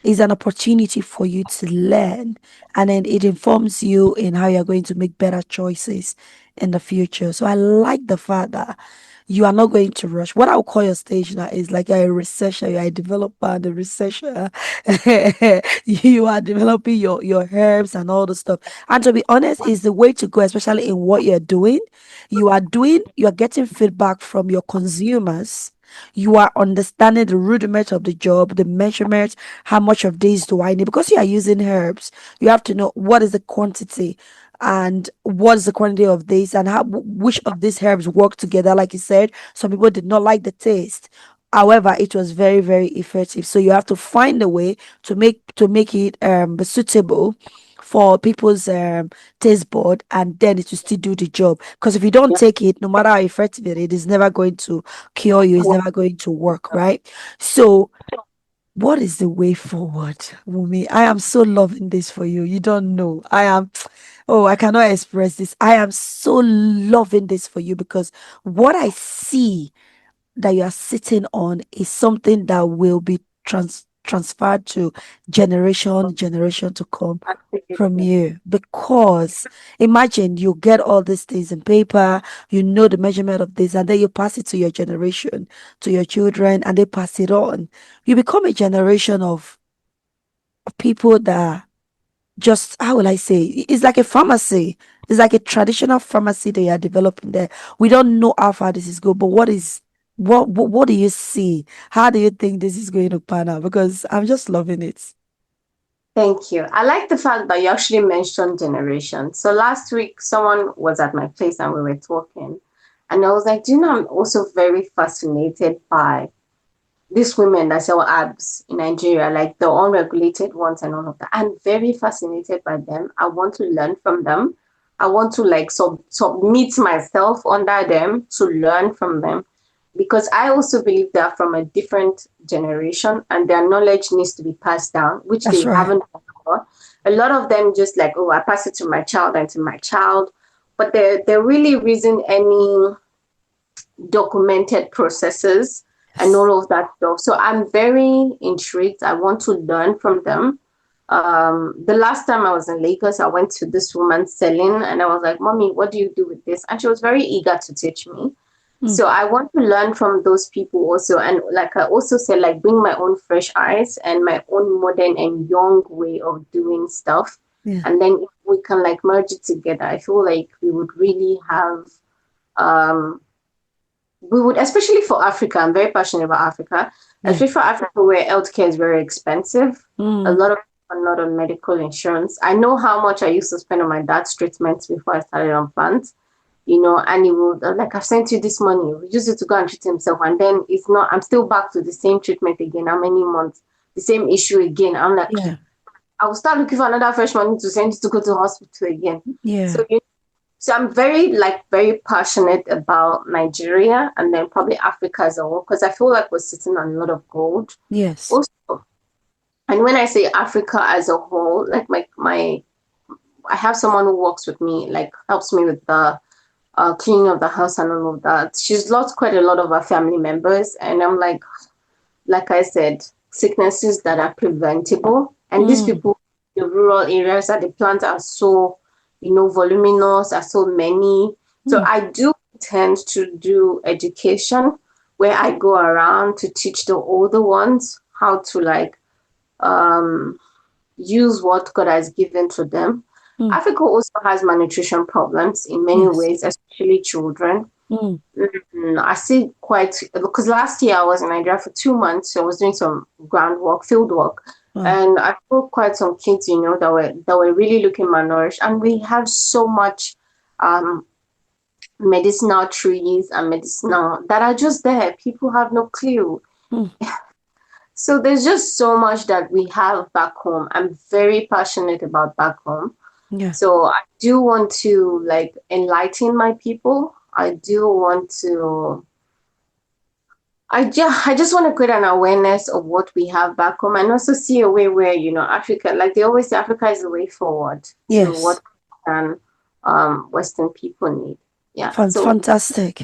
It's an opportunity for you to learn, and then it informs you in how you're going to make better choices in the future. So I like the fact that you are not going to rush. What I'll call your stage now is like you're a researcher, you're a developer, and a researcher. You are developing your herbs and all the stuff. And to be honest, is the way to go, especially in what you're doing. You are getting feedback from your consumers, You are understanding the rudiment of the job, the measurements, how much of this do I need? Because you are using herbs, you have to know what is the quantity and what is the quantity of this and how which of these herbs work together. Like you said, some people did not like the taste. However, it was very, very effective. So you have to find a way to make it suitable for people's taste bud, and then it will still do the job. Because if you don't Yeah. take it, no matter how effective it is never going to cure you. It's Well, never going to work, right? So what is the way forward, Wumi? I am so loving this for you. You don't know. I am, oh, I cannot express this. I am so loving this for you because what I see that you are sitting on is something that will be transferred to generation to come from absolutely. you. Because imagine you get all these things in paper, you know the measurement of this, and then you pass it to your generation, to your children, and they pass it on. You become a generation of people that just, how will I say, it's like a pharmacy. It's like a traditional pharmacy they are developing there. We don't know how far this is going, but what do you see? How do you think this is going to pan out? Because I'm just loving it. Thank you. I like the fact that you actually mentioned generation. So last week, someone was at my place and we were talking. And I was like, do you know, I'm also very fascinated by these women that sell abs in Nigeria, like the unregulated ones and all of that. I'm very fascinated by them. I want to learn from them. I want to like submit myself under them to learn from them because I also believe they are from a different generation and their knowledge needs to be passed down, which That's they right. haven't done before. A lot of them just like, oh, I pass it to my child and to my child, but there really isn't any documented processes and Yes. all of that stuff. So I'm very intrigued. I want to learn from them. The last time I was in Lagos, I went to this woman selling and I was like, Mommy, what do you do with this? And she was very eager to teach me. Mm, So I want to learn from those people also. And like I also said, like bring my own fresh eyes and my own modern and young way of doing stuff. yeah. And then if we can like merge it together, I feel like we would really have um we would, especially for Africa, I'm very passionate about Africa, Yeah. especially for Africa where healthcare is very expensive. A Mm, lot of people are not on medical insurance. I know how much I used to spend on my dad's treatments before I started on plants, and he would, like, I've sent you this money, we just need to go and treat himself. And then it's not, I'm still back to the same treatment again. How many months? The same issue again. I'm like, yeah. I will start looking for another fresh money to send you to go to the hospital again. Yeah. So, so I'm very passionate about Nigeria and then probably Africa as a whole because I feel like we're sitting on a lot of gold. Yes. Also, and when I say Africa as a whole, like my I have someone who works with me, like helps me with the cleaning of the house and all of that. She's lost quite a lot of her family members, and I'm like I said, sicknesses that are preventable. And these Mm, people in the rural areas that the plants are so, voluminous, are so many. So mm, I do tend to do education where I go around to teach the older ones how to like um, use what God has given to them. mm, Africa also has malnutrition problems in many yes. ways, especially children. Mm, I see quite because last year I was in Nigeria for 2 months. So I was doing some groundwork, field work, wow. and I saw quite some kids, that were really looking malnourished. And we have so much um, medicinal trees and medicinal that are just there. People have no clue. Mm, So there's just so much that we have back home. I'm very passionate about back home. yeah. So I do want to like enlighten my people. I do want to I just want to create an awareness of what we have back home and also see a way where, Africa, like they always say, Africa is the way forward to Yes. what can Western people need. Yeah. So Fantastic.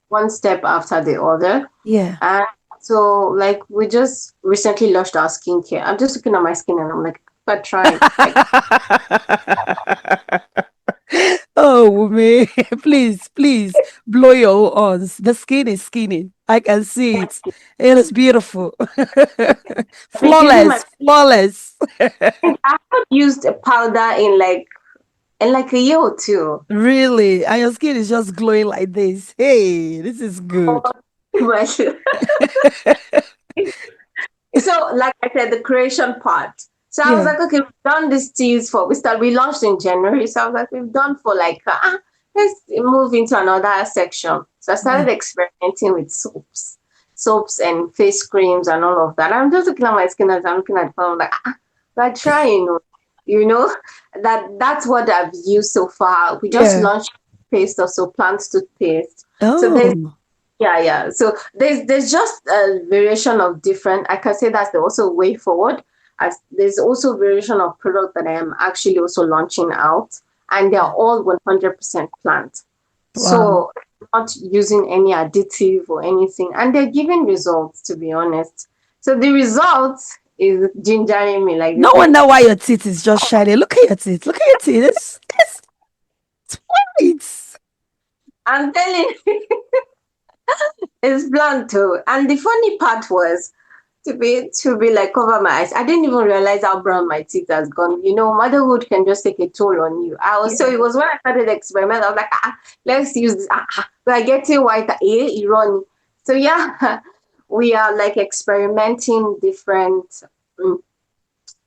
one step after the other. Yeah. And so like we just recently launched our skincare. I'm just looking at my skin and I'm like, I tried. Like Oh, me, please, please blow your horns. The skin is skinning. I can see it. It is beautiful. I've been using my Flawless, flawless. I haven't used a powder in like a year or two. Really. And your skin is just glowing like this. Hey, this is good. But so, like I said, the creation part. So I was Yeah. like, okay, we've done these teas for we launched in January. So I was like, we've done for like let's move into another section. So I Yeah. started experimenting with soaps and face creams and all of that. I'm just looking at my skin as I'm looking at the phone. I'm like, we're trying, that's what I've used so far. We just Yeah. launched paste also plant toothpaste. So there's Oh, yeah. So there's just a variation of different. I can say that's the also way forward. As there's also variation of product that I am actually also launching out, and they are all 100% plant. wow. So not using any additive or anything, and they're giving results. To be honest, so the results is gingering me, like they No say. wonder why your teeth is just shining. Look at your teeth. Look at your teeth. It's white. I'm telling you, it's blunt too. And the funny part was to be like cover my eyes. I didn't even realize how brown my teeth has gone. Motherhood can just take a toll on you. So Yeah. it was when I started the experiment, I was like, let's use this. We're getting whiter. Irony. So yeah, we are like experimenting mm,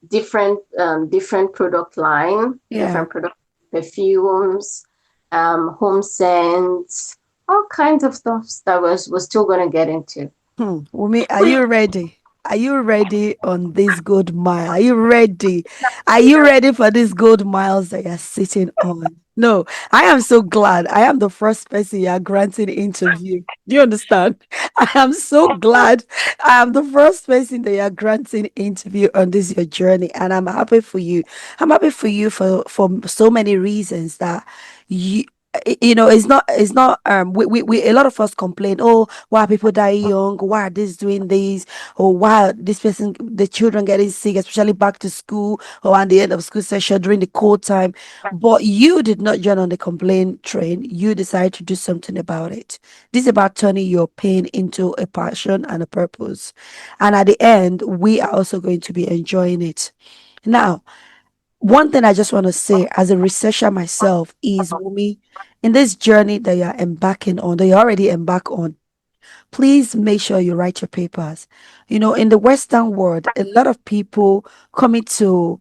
different product line, Yeah. different product perfumes, home scents, all kinds of stuff that we're still gonna get into. Wumi, are you ready? Are you ready on this good mile? Are you ready? Are you ready for these good miles that you're sitting on? No, I am so glad. I am the first person you are granting interview. Do you understand? I am so glad. I am the first person that you are granting interview on this your journey, and I'm happy for you. I'm happy for you for so many reasons that you it's not we a lot of us complain, oh, why are people dying young, why are this doing this, or why are this person, the children getting sick, especially back to school or at the end of school session during the cold time. But you did not join on the complaint train. You decided to do something about it. This is about turning your pain into a passion and a purpose, and at the end we are also going to be enjoying it. Now, one thing I just want to say as a researcher myself is, Wumi, in this journey that you're embarking on, that you already embark on, please make sure you write your papers. In the Western world, a lot of people coming to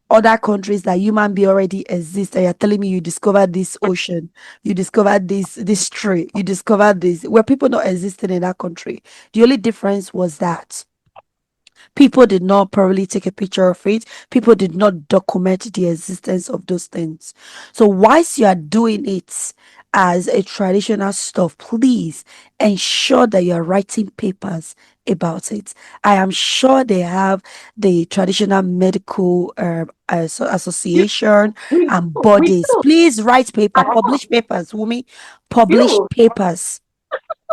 other countries that human being already exist, and you're telling me you discovered this ocean, you discovered this tree, you discovered this, where people not existing in that country. The only difference was that people did not probably take a picture of it. People did not document the existence of those things. So, whilst you are doing it as a traditional stuff, please ensure that you are writing papers about it. I am sure they have the traditional medical You, association we and do, we bodies. do. Please write paper, I publish papers, Wumi, publish do. papers.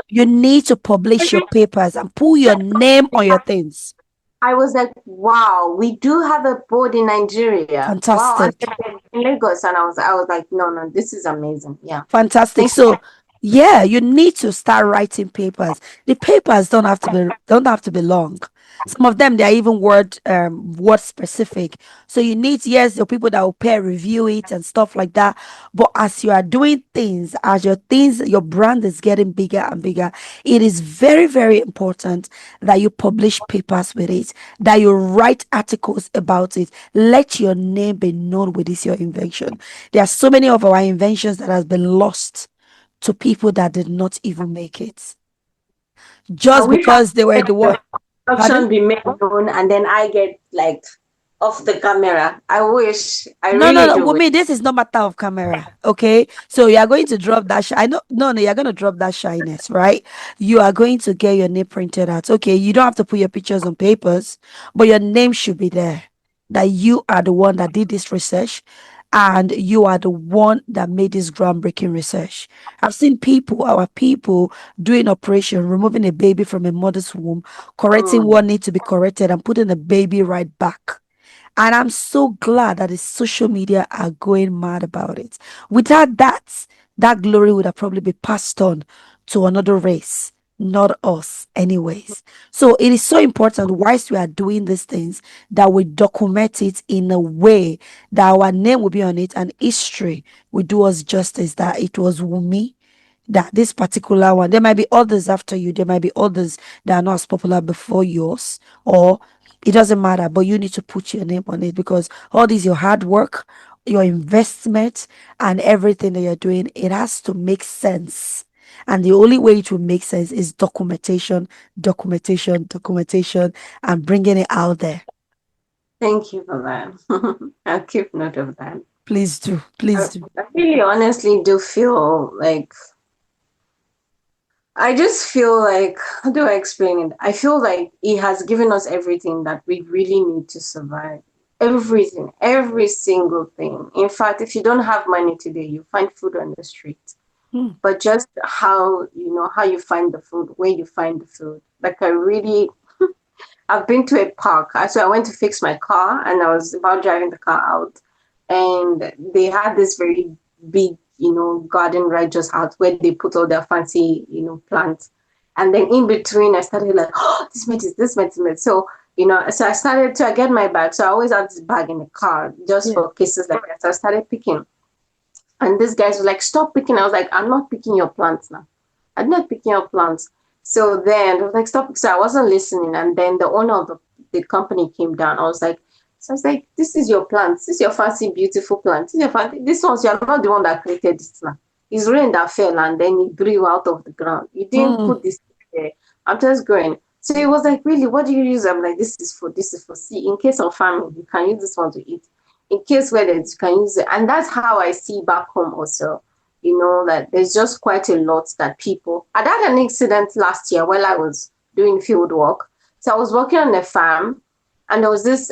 You need to publish your papers and put your name on your things. I was like, wow, we do have a board in Nigeria. Wow, and Fantastic. in Lagos, and I was like, no, no, this is amazing. Yeah, Fantastic. thank So yeah, you need to start writing papers. The papers don't have to be long. Some of them they are even word specific. So you need, yes, your people that will peer review it and stuff like that. But as you are doing things, as your brand is getting bigger and bigger, it is very, very important that you publish papers with it, that you write articles about it. Let your name be known with this your invention. There are so many of our inventions that has been lost to people that did not even make it I just wish because they were the one. the Pardon? option be made known, and then I get like off the camera. I wish, I No, no, really no. do. With me, this is not matter of camera. Okay. So you are going to drop that. I know. No, no. You're going to drop that shyness, right? You are going to get your name printed out. Okay. You don't have to put your pictures on papers, but your name should be there. That you are the one that did this research, and you are the one that made this groundbreaking research. I've seen people, our people, doing operation, removing a baby from a mother's womb, correcting Mm. what needs to be corrected, and putting the baby right back. And I'm so glad that the social media are going mad about it. Without that, that glory would have probably been passed on to another race, not us, anyways. So it is so important, whilst we are doing these things, that we document it in a way that our name will be on it and history will do us justice that it was Wumi that this particular one, there might be others after you, there might be others that are not as popular before yours, or it doesn't matter, but you need to put your name on it because all this your hard work, your investment, and everything that you're doing, it has to make sense. And the only way it will make sense is documentation, documentation, documentation, and bringing it out there. Thank you for that. I'll keep note of that. Please do. Please do. I really honestly do feel like I just feel like, how do I explain it? I feel like he has given us everything that we really need to survive. Everything, every single thing. In fact, if you don't have money today, you find food on the street. Hmm. But just how, how you find the food, where you find the food. Like I really, I've been to a park. So I went to fix my car and I was about driving the car out. And they had this very big, garden right just out where they put all their fancy, plants. And then in between, I started like, oh, this meat is this meat. So, so I started to get my bag. So I always have this bag in the car just Yeah. for cases like that. So I started picking. And this guy was like, stop picking. I was like, I'm not picking your plants now. I'm not picking your plants. So then I was like, stop. So I wasn't listening. And then the owner of the company came down. I was like, this is your plant. This is your fancy, beautiful plant. This is your fancy. This one's, you're not the one that created this plant. It's rain that fell and then it grew out of the ground. You didn't Hmm. put this there. I'm just growing. So it was like, really, what do you use? I'm like, this is for. See, in case of famine, you can use this one to eat. In case where you can use it. And that's how I see back home also. That there's just quite a lot that people. I had an incident last year while I was doing field work. So I was working on a farm and there was this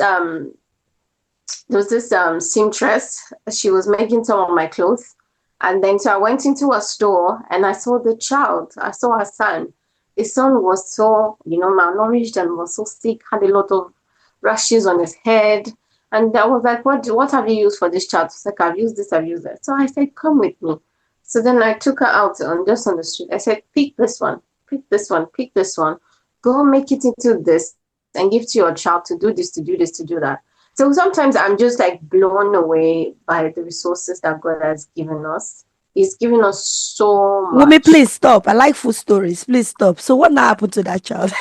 seamstress. She was making some of my clothes. And then so I went into a store and I saw the child. I saw her son. His son was so, malnourished and was so sick, had a lot of rashes on his head. And I was like, what have you used for this child? She's like, I've used this, I've used that. So I said, come with me. So then I took her out just on the street. I said, pick this one, pick this one, pick this one. Go make it into this and give to your child to do this, to do this, to do that. So sometimes I'm just like blown away by the resources that God has given us. He's given us so Wumi, much. please stop. I like food stories. Please stop. So what now happened to that child?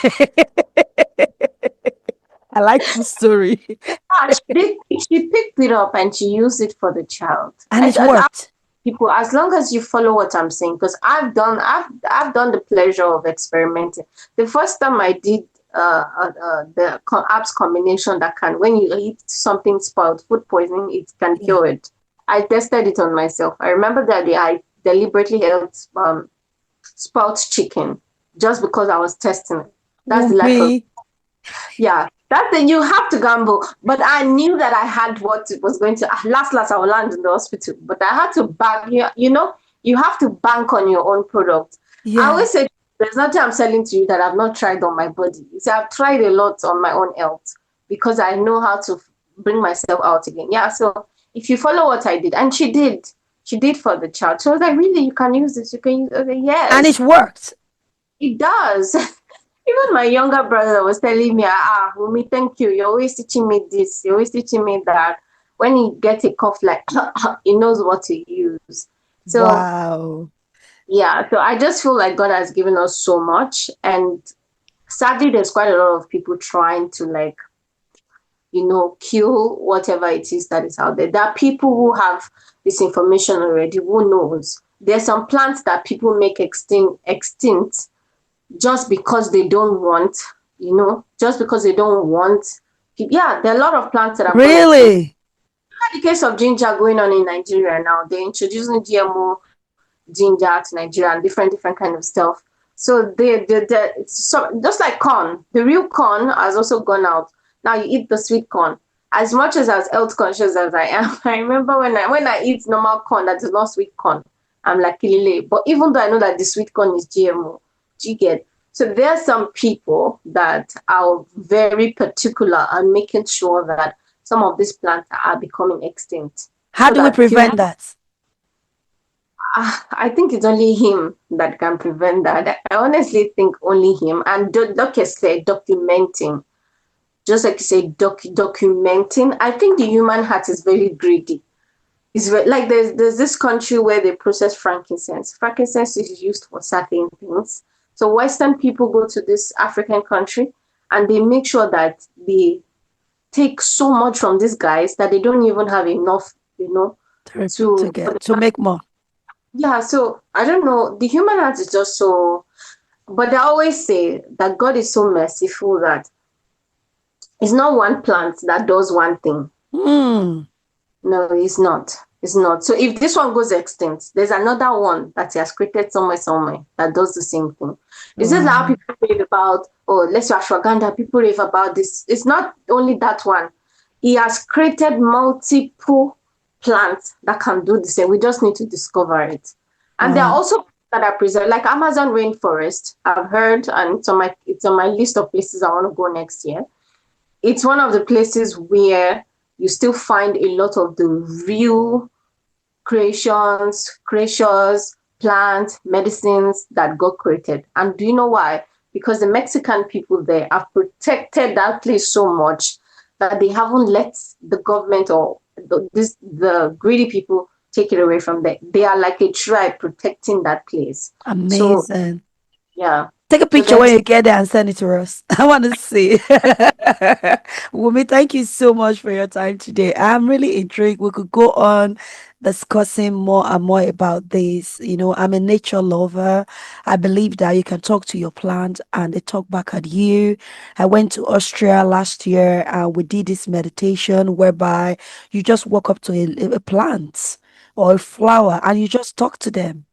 I like food story. Ah, she picked it up and she used it for the child. And it worked. People, as long as you follow what I'm saying, because I've done the pleasure of experimenting. The first time I did the apps combination that can, when you eat something spoiled, food poisoning, it can Yeah. cure it. I tested it on myself. I remember that day I deliberately ate spoiled chicken just because I was testing it. That's the life of, Wumi. yeah. That's the, you have to gamble. But I knew that I had what it was going to, last I will land in the hospital. But I had to bank, you have to bank on your own product. I Yeah. always say, there's nothing I'm selling to you that I've not tried on my body. You see, I've tried a lot on my own health because I know how to bring myself out again. Yeah, so if you follow what I did, and she did for the child. So I was like, really, you can use this? You can use it? And it Yes, worked. it does. Even my younger brother was telling me, Wumi, thank you. You're always teaching me this. You're always teaching me that. When he gets a cough, like, he knows what to use. So, Wow. yeah, so I just feel like God has given us so much. And sadly, there's quite a lot of people trying to, like, kill whatever it is that is out there. There are people who have this information already, who knows. There's some plants that people make extinct just because they don't want, just because they don't want. Yeah, there are a lot of plants that have gone extinct. Really? The case of ginger going on in Nigeria now, they're introducing GMO ginger to Nigeria and different kind of stuff. So just like corn, the real corn has also gone out. Now you eat the sweet corn. As much as health conscious as I am, I remember when I eat normal corn that is not sweet corn, I'm like Lily. But even though I know that the sweet corn is GMO, do you get? So there are some people that are very particular on making sure that some of these plants are becoming extinct. How So do we that prevent that? I think it's only him that can prevent that. I honestly think only him. And like you said, documenting, just like you say, documenting. I think the human heart is very greedy. Like there's this country where they process frankincense. Frankincense is used for certain things. So Western people go to this African country and they make sure that they take so much from these guys that they don't even have enough, To get to make more. yeah. So I don't know. The human heart is just so, but they always say that God is so merciful that it's not one plant that does one thing. Mm. No, it's not. It's not. So if this one goes extinct, there's another one that he has created somewhere that does the same thing. It's just like how Wow. people rave about, oh, let's say ashwagandha, people rave about this. It's not only that one. He has created multiple plants that can do the same. We just need to discover it. And there are Wow. also that are preserved, like Amazon rainforest. I've heard, and it's on my list of places I want to go next year. It's one of the places where you still find a lot of the real creations, creatures, plants, medicines that God created. And do you know why? Because the Mexican people there have protected that place so much that they haven't let the government or the greedy people take it away from them. They are like a tribe protecting that place. So Amazing. yeah. Take a So picture when there's you get there and send it to us. I want to see. Wumi, thank you so much for your time today. I'm really intrigued. We could go on discussing more and more about this. I'm a nature lover. I believe that you can talk to your plant and they talk back at you. I went to Austria last year and we did this meditation whereby you just walk up to a plant or a flower and you just talk to them.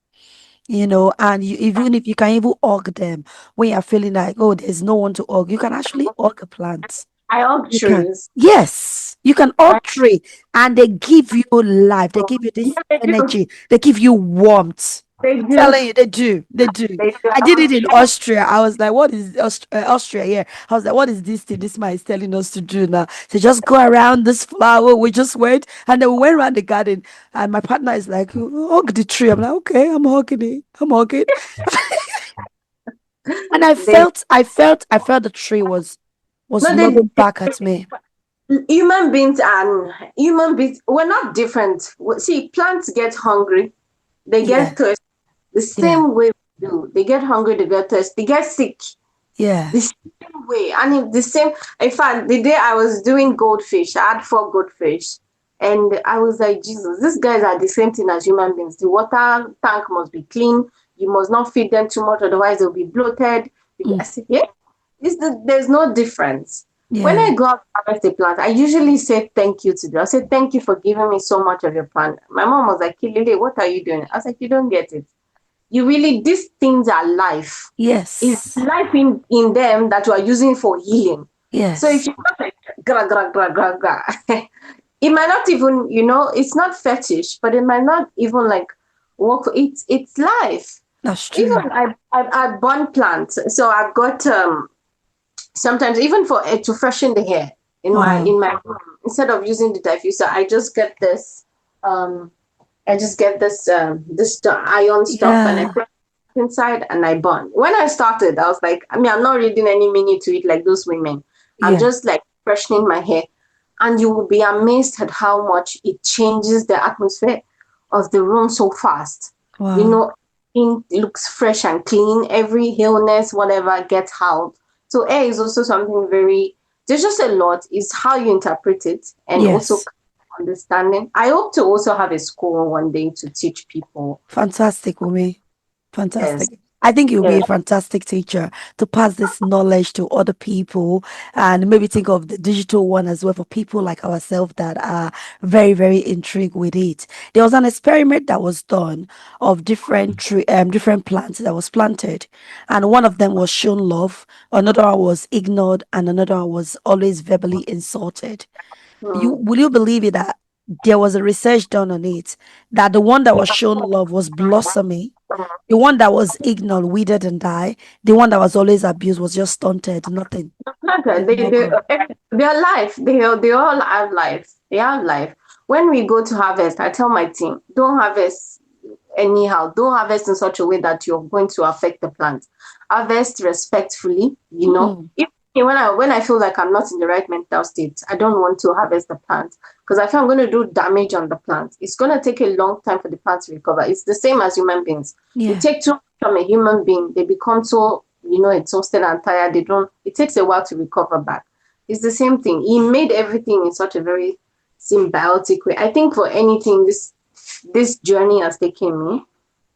And even if you can even hug them when you're feeling like, oh, there's no one to hug, you can actually hug a plant. I hug You can. trees. Yes, you can hug tree and they give you life. They give you this Yeah, they do. energy. They give you warmth. They do. Telling you, they do. They do. They do. I I did it hug in trees. Austria. I was like, what is Austria? Yeah. I was like, what is this thing this man is telling us to do now? So just go around this flower. We just went and then we went around the garden. And my partner is like, hug the tree. I'm like, okay, I'm hugging it. I'm hugging. And They I felt the tree was no, loving back at me. human beings we're not different. See, plants get hungry, they Yeah, get thirsty the yeah, same way we do. They get hungry, they get thirsty, they get sick yeah. the same way. And the same, in fact, the day I was doing goldfish, I had 4 goldfish. And I was like, Jesus, these guys are the same thing as human beings. The water tank must be clean. You must not feed them too much, otherwise they'll be bloated. I Mm, said, yeah, there's no difference. When yeah. I go out to harvest a plant, I usually say thank you to them. I say, thank you for giving me so much of your plant. My mom was like, Lily, what are you doing? I was like, you don't get it. You really, these things are life. It's Yes. life in them that you are using for healing. So if Yes. you not like gra gra gra gra gra, it might not even, it's not fetish, but it might not even like work. It's life. That's true. Even I burn plants, so I've got sometimes even for to freshen the hair Wow. in my room, instead of using the diffuser, um I just get this iron stuff and I Yeah. put it inside and I burn. When I started, I was like, I mean, I'm not reading any meaning to it like those women. I'm Yeah. just like freshening my hair. And you will be amazed at how much it changes the atmosphere of the room so fast. You Wow. know, it looks fresh and clean. Every illness, whatever, gets out. So air is also something very, there's just a lot. It's how you interpret it and also Yes. understanding. I hope to also have a school one day to teach people. Fantastic, Umi. Yes, Fantastic. I think you'll be yes. a fantastic teacher to pass this knowledge to other people and maybe think of the digital one as well for people like ourselves that are very, very intrigued with it. There was an experiment that was done of different plants that was planted, and one of them was shown love, another one was ignored, and another one was always verbally insulted. You Mm. will you believe it that there was a research done on it that the one that was shown love was blossoming, the one that was ignored withered and died, the one that was always abused was just stunted, nothing, Okay, did not grow. they're life. They all have life. They have life. When we go to harvest, I tell my team, don't harvest anyhow. Don't harvest in such a way that you're going to affect the plant. Harvest respectfully. Mm, If when I feel like I'm not in the right mental state, I don't want to harvest the plant because I feel I'm going to do damage on the plant. It's going to take a long time for the plant to recover. It's the same as human beings. You Yeah. take too much from a human being, they become so exhausted and tired. They don't. It takes a while to recover back. It's the same thing. He made everything in such a very symbiotic way. I think for anything, this journey has taken me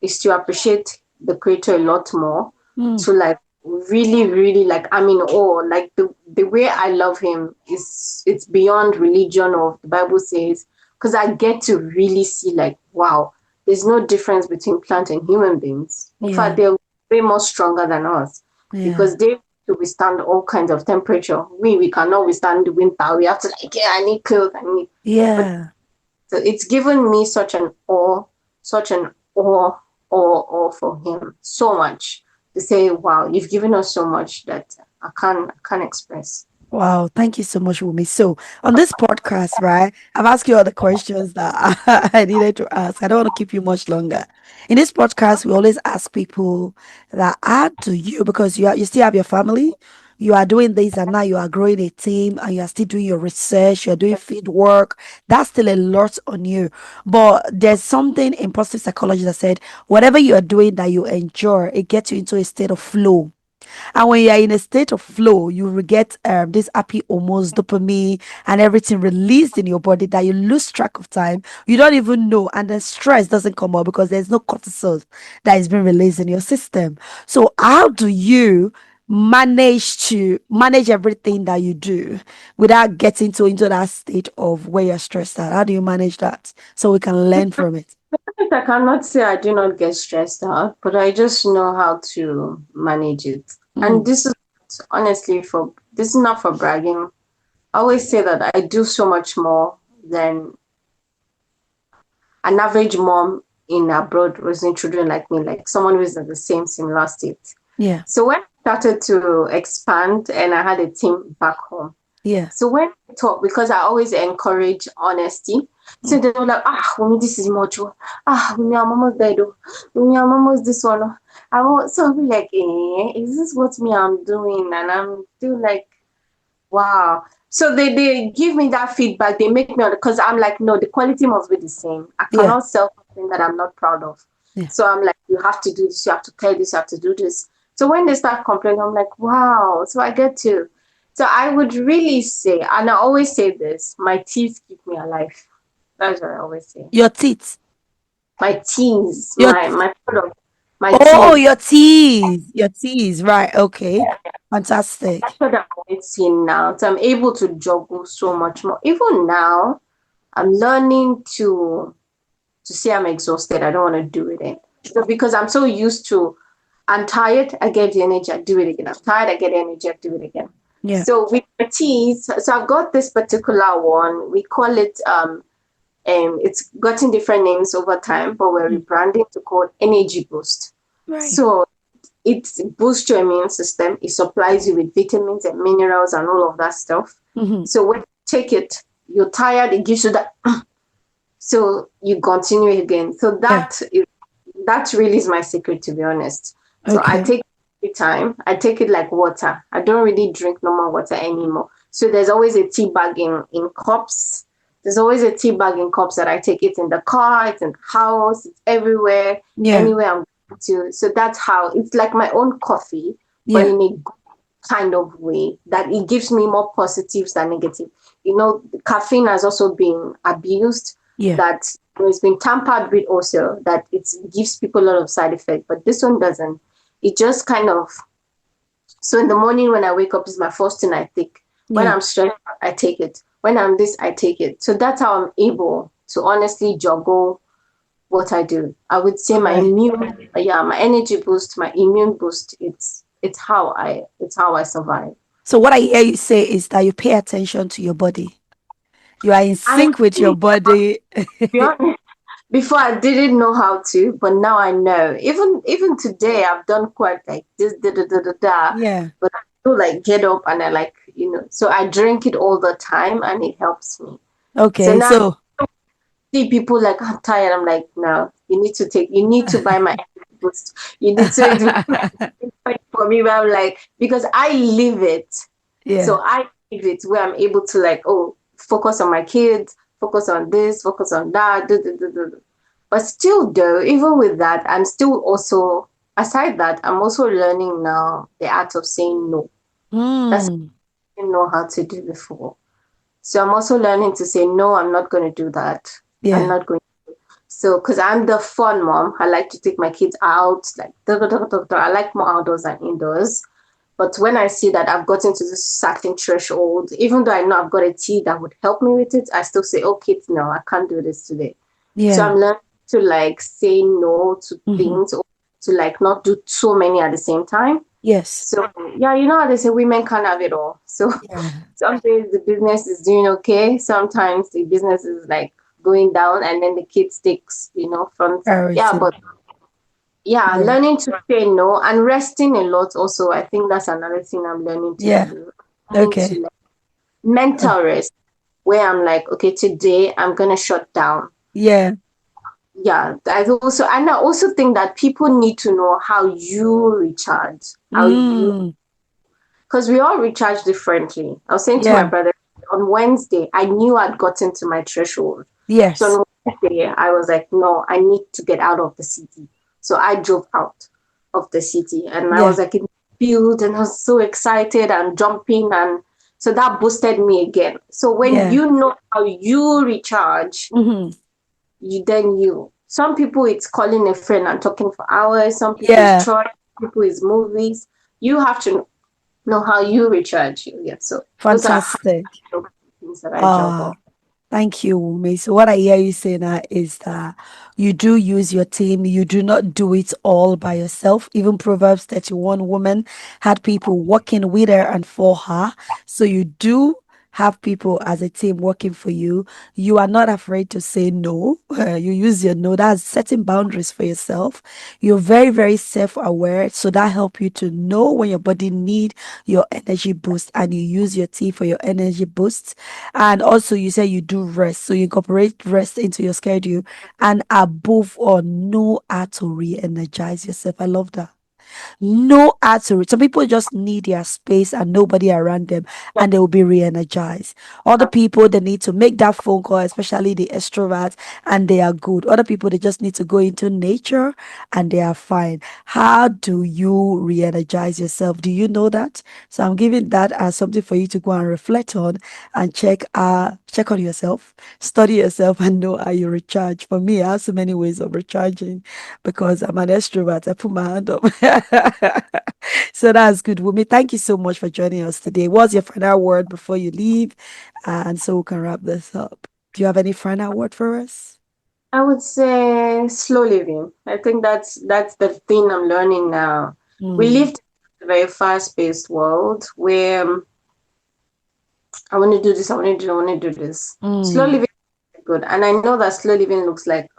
is to appreciate the creator a lot more, Mm. to like really, really like I'm in awe. Like the way I love him is it's beyond religion or the Bible says, because I get to really see like, wow, there's no difference between plant and human beings. In fact, Yeah. they're way more stronger than us Yeah. because they to withstand all kinds of temperature. We cannot withstand the winter. We have to like, yeah, I need clothes, I need but Yeah. so it's given me such an awe for him, so much to say, wow, you've given us so much that I can't express. Wow, thank you so much, Wumi. So, on this podcast, right, I've asked you all the questions that I needed to ask. I don't want to keep you much longer. In this podcast, we always ask people that how do you, because you still have your family, you are doing this, and now you are growing a team, and you are still doing your research, you're doing field work. That's still a lot on you. But there's something in positive psychology that said whatever you are doing that you enjoy, it gets you into a state of flow. And when you're in a state of flow, you will get this happy hormones, dopamine, and everything released in your body that you lose track of time. You don't even know. And then stress doesn't come out because there's no cortisol that is being released in your system. So, how do you manage everything that you do without getting into that state of where you're stressed out? How do you manage that so we can learn from it? I cannot say I do not get stressed out, but I just know how to manage it. And Mm, this is honestly for this is not for bragging. I always say that I do so much more than an average mom in abroad raising children like me, like someone who is in the same similar state. yeah, So when I started to expand and I had a team back home, yeah. so when I talk, because I always encourage honesty, so Mm, they were like, Wumi, this is much. Wumi, I'm almost dead. Oh. Wumi, I'm almost this one. Oh. So I'll be like, is this what me I'm doing? And I'm still like, wow. So they give me that feedback. They make me, because I'm like, no, the quality must be the same. I yeah, cannot sell something that I'm not proud of. yeah. So I'm like, you have to do this, you have to play this, you have to do this. So when they start complaining, I'm like, wow. So I get to. So I would really say, and I always say this, my teeth keep me alive. That's what I always say. Your teeth. My teas, Your my product, my Oh, teas. your teas. Your teas. Right. Okay. Fantastic. That's what I'm always seeing now. So I'm able to juggle so much more. Even now, I'm learning to say I'm exhausted. I don't want to do it again. So because I'm so used to, I'm tired, I get the energy, I do it again. I'm tired, I get the energy, I do it again. Yeah. So with my teas, so I've got this particular one. We call it it's gotten different names over time, but we're Mm. rebranding to call Energy Boost. Right. So it boosts your immune system. It supplies you with vitamins and minerals and all of that stuff. Hmm. So when you take it, you're tired, it gives you that so you continue again. So Yeah. that really is my secret, to be honest. So I Okay. take it every time. I take it like water. I don't really drink normal water anymore. So there's always a tea bag in cups. There's always a tea bag in cups that I take it in the car, it's in the house, it's everywhere, Yeah. anywhere I'm going to. So that's how it's like my own coffee, but Yeah. in a good kind of way that it gives me more positives than negative. Caffeine has also been abused, Yeah. that it's been tampered with also, that it gives people a lot of side effects, but this one doesn't. It just kind of, so in the morning when I wake up is my first thing I take. When Yeah. I'm stressed, I take it. When I'm this, I take it. So that's how I'm able to honestly juggle what I do. I would say Right. my energy boost, my immune boost, it's how I survive. So what I hear you say is that you pay attention to your body. You are in I sync with your body. to be honest, before I didn't know how to, but now I know. Even today, I've done quite like this, da da da da da. Yeah. But I still like get up and I like So I drink it all the time, and it helps me. So Okay. now I So see people like I'm tired. I'm like, no, you need to buy my energy boost. You need to do it for me. But I'm like, because I live it. Yeah. So I give it where I'm able to like, oh, focus on my kids, focus on this, focus on that. But still, though, even with that, I'm still also, aside that, I'm also learning now the art of saying no. That's Mm. what I didn't know how to do before. So I'm also learning to say, no, I'm not going to do that. I'm Yeah. not going. So, because I'm the fun mom, I like to take my kids out, like, I like more outdoors than indoors. But when I see that I've gotten to this certain threshold, even though I know I've got a tea that would help me with it, I still say, oh, kids, no, I can't do this today. So Yeah. I'm learning to like say no to Hmm. things, or to like not do so many at the same time. Yes. So yeah, you know how they say women can't have it all. So Yeah. some days the business is doing okay. Sometimes the business is like going down, and then the kids takes, front. Yeah, Priority. but yeah, Yeah. learning to say no and resting a lot also. I think that's another thing I'm learning to Yeah. do. Learning to Okay. like Uh, mental rest, where I'm like, okay, today I'm gonna shut down. yeah. Yeah, I also think that people need to know how you recharge, how you, Mm. because we all recharge differently. I was saying to my Yeah. brother on Wednesday, I knew I'd gotten to my threshold. Yes. So on Wednesday, I was like, no, I need to get out of the city. So I drove out of the city, and I Yeah. was like in the field, and I was so excited and jumping, and so that boosted me again. So when Yeah. you know how you recharge, Hmm. some people it's calling a friend and talking for hours, some people it's Yeah. church, some people it's movies. You have to know how you recharge you. Yeah. So those are Fantastic. things that I Ah. juggle. Thank you, Wumi. So what I hear you say now is that you do use your team. You do not do it all by yourself. Even Proverbs 31 woman had people working with her and for her. So you do have people as a team working for you. You are not afraid to say no. You use your no. That's setting boundaries for yourself. You're very, very self-aware. So that help you to know when your body need your energy boost and you use your tea for your energy boost. And also, you say you do rest, so you incorporate rest into your schedule. And above all, know how to re energize yourself. I love that. No answer. Some people just need their space and nobody around them, and they will be re-energized. Other people they need to make that phone call, especially the extroverts, and they are good. Other people they just need to go into nature and they are fine. How do you re-energize yourself? Do you know that? So I'm giving that as something for you to go and reflect on and check on yourself, study yourself, and know how you recharge. For me, I have so many ways of recharging because I'm an extrovert. I put my hand up. So that's good. Wumi, thank you so much for joining us today. What's your final word before you leave? And so we can wrap this up. Do you have any final word for us? I would say slow living. I think that's the thing I'm learning now. We live Mm, in a very fast-paced world where I want to do this, I want to do, I want to do this. Slow mm, living is good, and I know that slow living looks like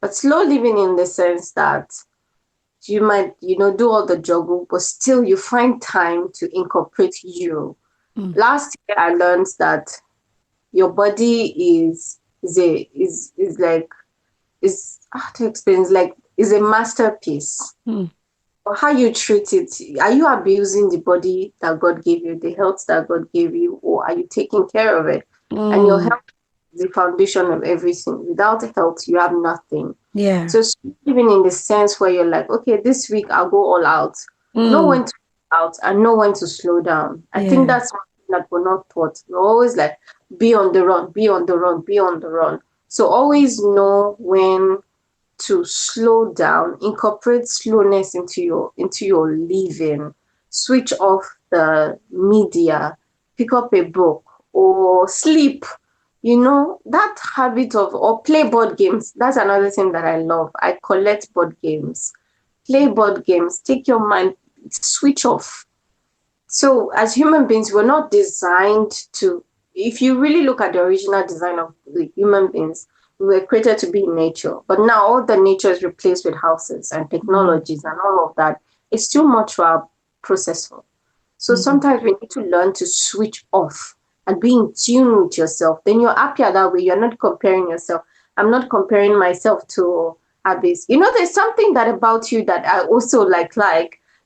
but slow living in the sense that you might, do all the juggle, but still you find time to incorporate you. mm, Last year I learned that your body is like is how to explain, it's like is a masterpiece. mm, But how you treat it, are you abusing the body that God gave you, the health that God gave you, or are you taking care of it? And your mm. health is the foundation of everything. Without health, you have nothing. Yeah. So even in the sense where you're like, okay, this week I'll go all out. Know Mm, when to go out and know when to slow down. I think yeah. that's one thing that we're not taught. We're always like, be on the run, be on the run, be on the run. So always know when to slow down, incorporate slowness into your living, switch off the media, pick up a book or sleep. That habit of or play board games. That's another thing that I love. I collect board games. Play board games. Take your mind, switch off. So, as human beings, we're not designed to, if you really look at the original design of the human beings, we were created to be in nature. But now all the nature is replaced with houses and Mm, technologies and all of that. It's too much for our processor. So mm, sometimes we need to learn to switch off and be in tune with yourself. Then you're happier that way. You're not comparing yourself. I'm not comparing myself to Abyss. There's something that about you that I also like.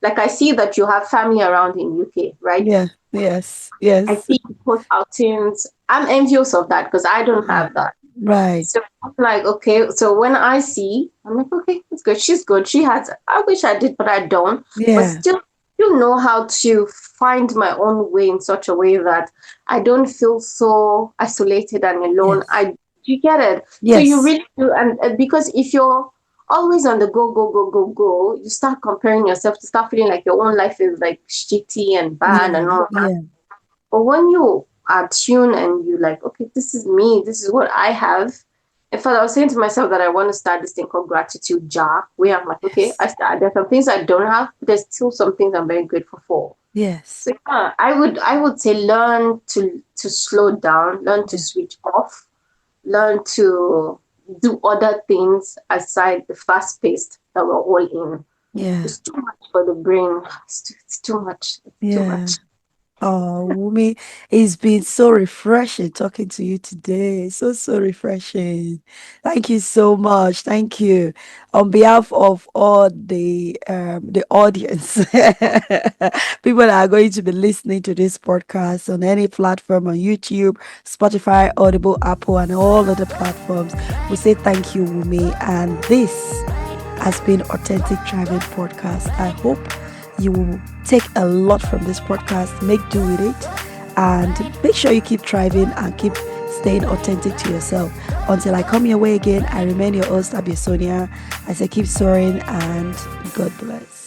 like I see that you have family around in UK, right? Yeah. Yes. I Yes. see you post outings. I'm envious of that because I don't Yeah. have that. Right. So I'm like, okay. So when I see, I'm like, okay, it's good. She's good. She has. I wish I did, but I don't. But Yeah. still, you know how to find my own way in such a way that I don't feel so isolated and alone. Yes. You get it. So you Yes. really do, and because if you're always on the go, go, go, go, go, you start comparing yourself to start feeling like your own life is like shitty and bad and Yeah. all that. Yeah. But when you are tuned and you like, okay, this is me, this is what I have. In fact, I was saying to myself that I want to start this thing called gratitude jar, where I'm like, okay, Yes. there's some things I don't have, but there's still some things I'm very grateful for. Yes. So yeah, I would say learn to slow down, learn to Yeah. switch off, learn to do other things aside the fast paced that we're all in. Yeah. It's too much for the brain. It's too much. It's too Yeah. much. Oh, Wumi, it's been so refreshing talking to you today. So, so refreshing. Thank you so much. Thank you. On behalf of all the audience, people that are going to be listening to this podcast on any platform on YouTube, Spotify, Audible, Apple, and all other platforms, we say thank you, Wumi. And this has been Authentic Driving Podcast. I hope you will take a lot from this podcast, make do with it, and make sure you keep thriving and keep staying authentic to yourself. Until I come your way again, I remain your host, Sonia. I say keep soaring and God bless.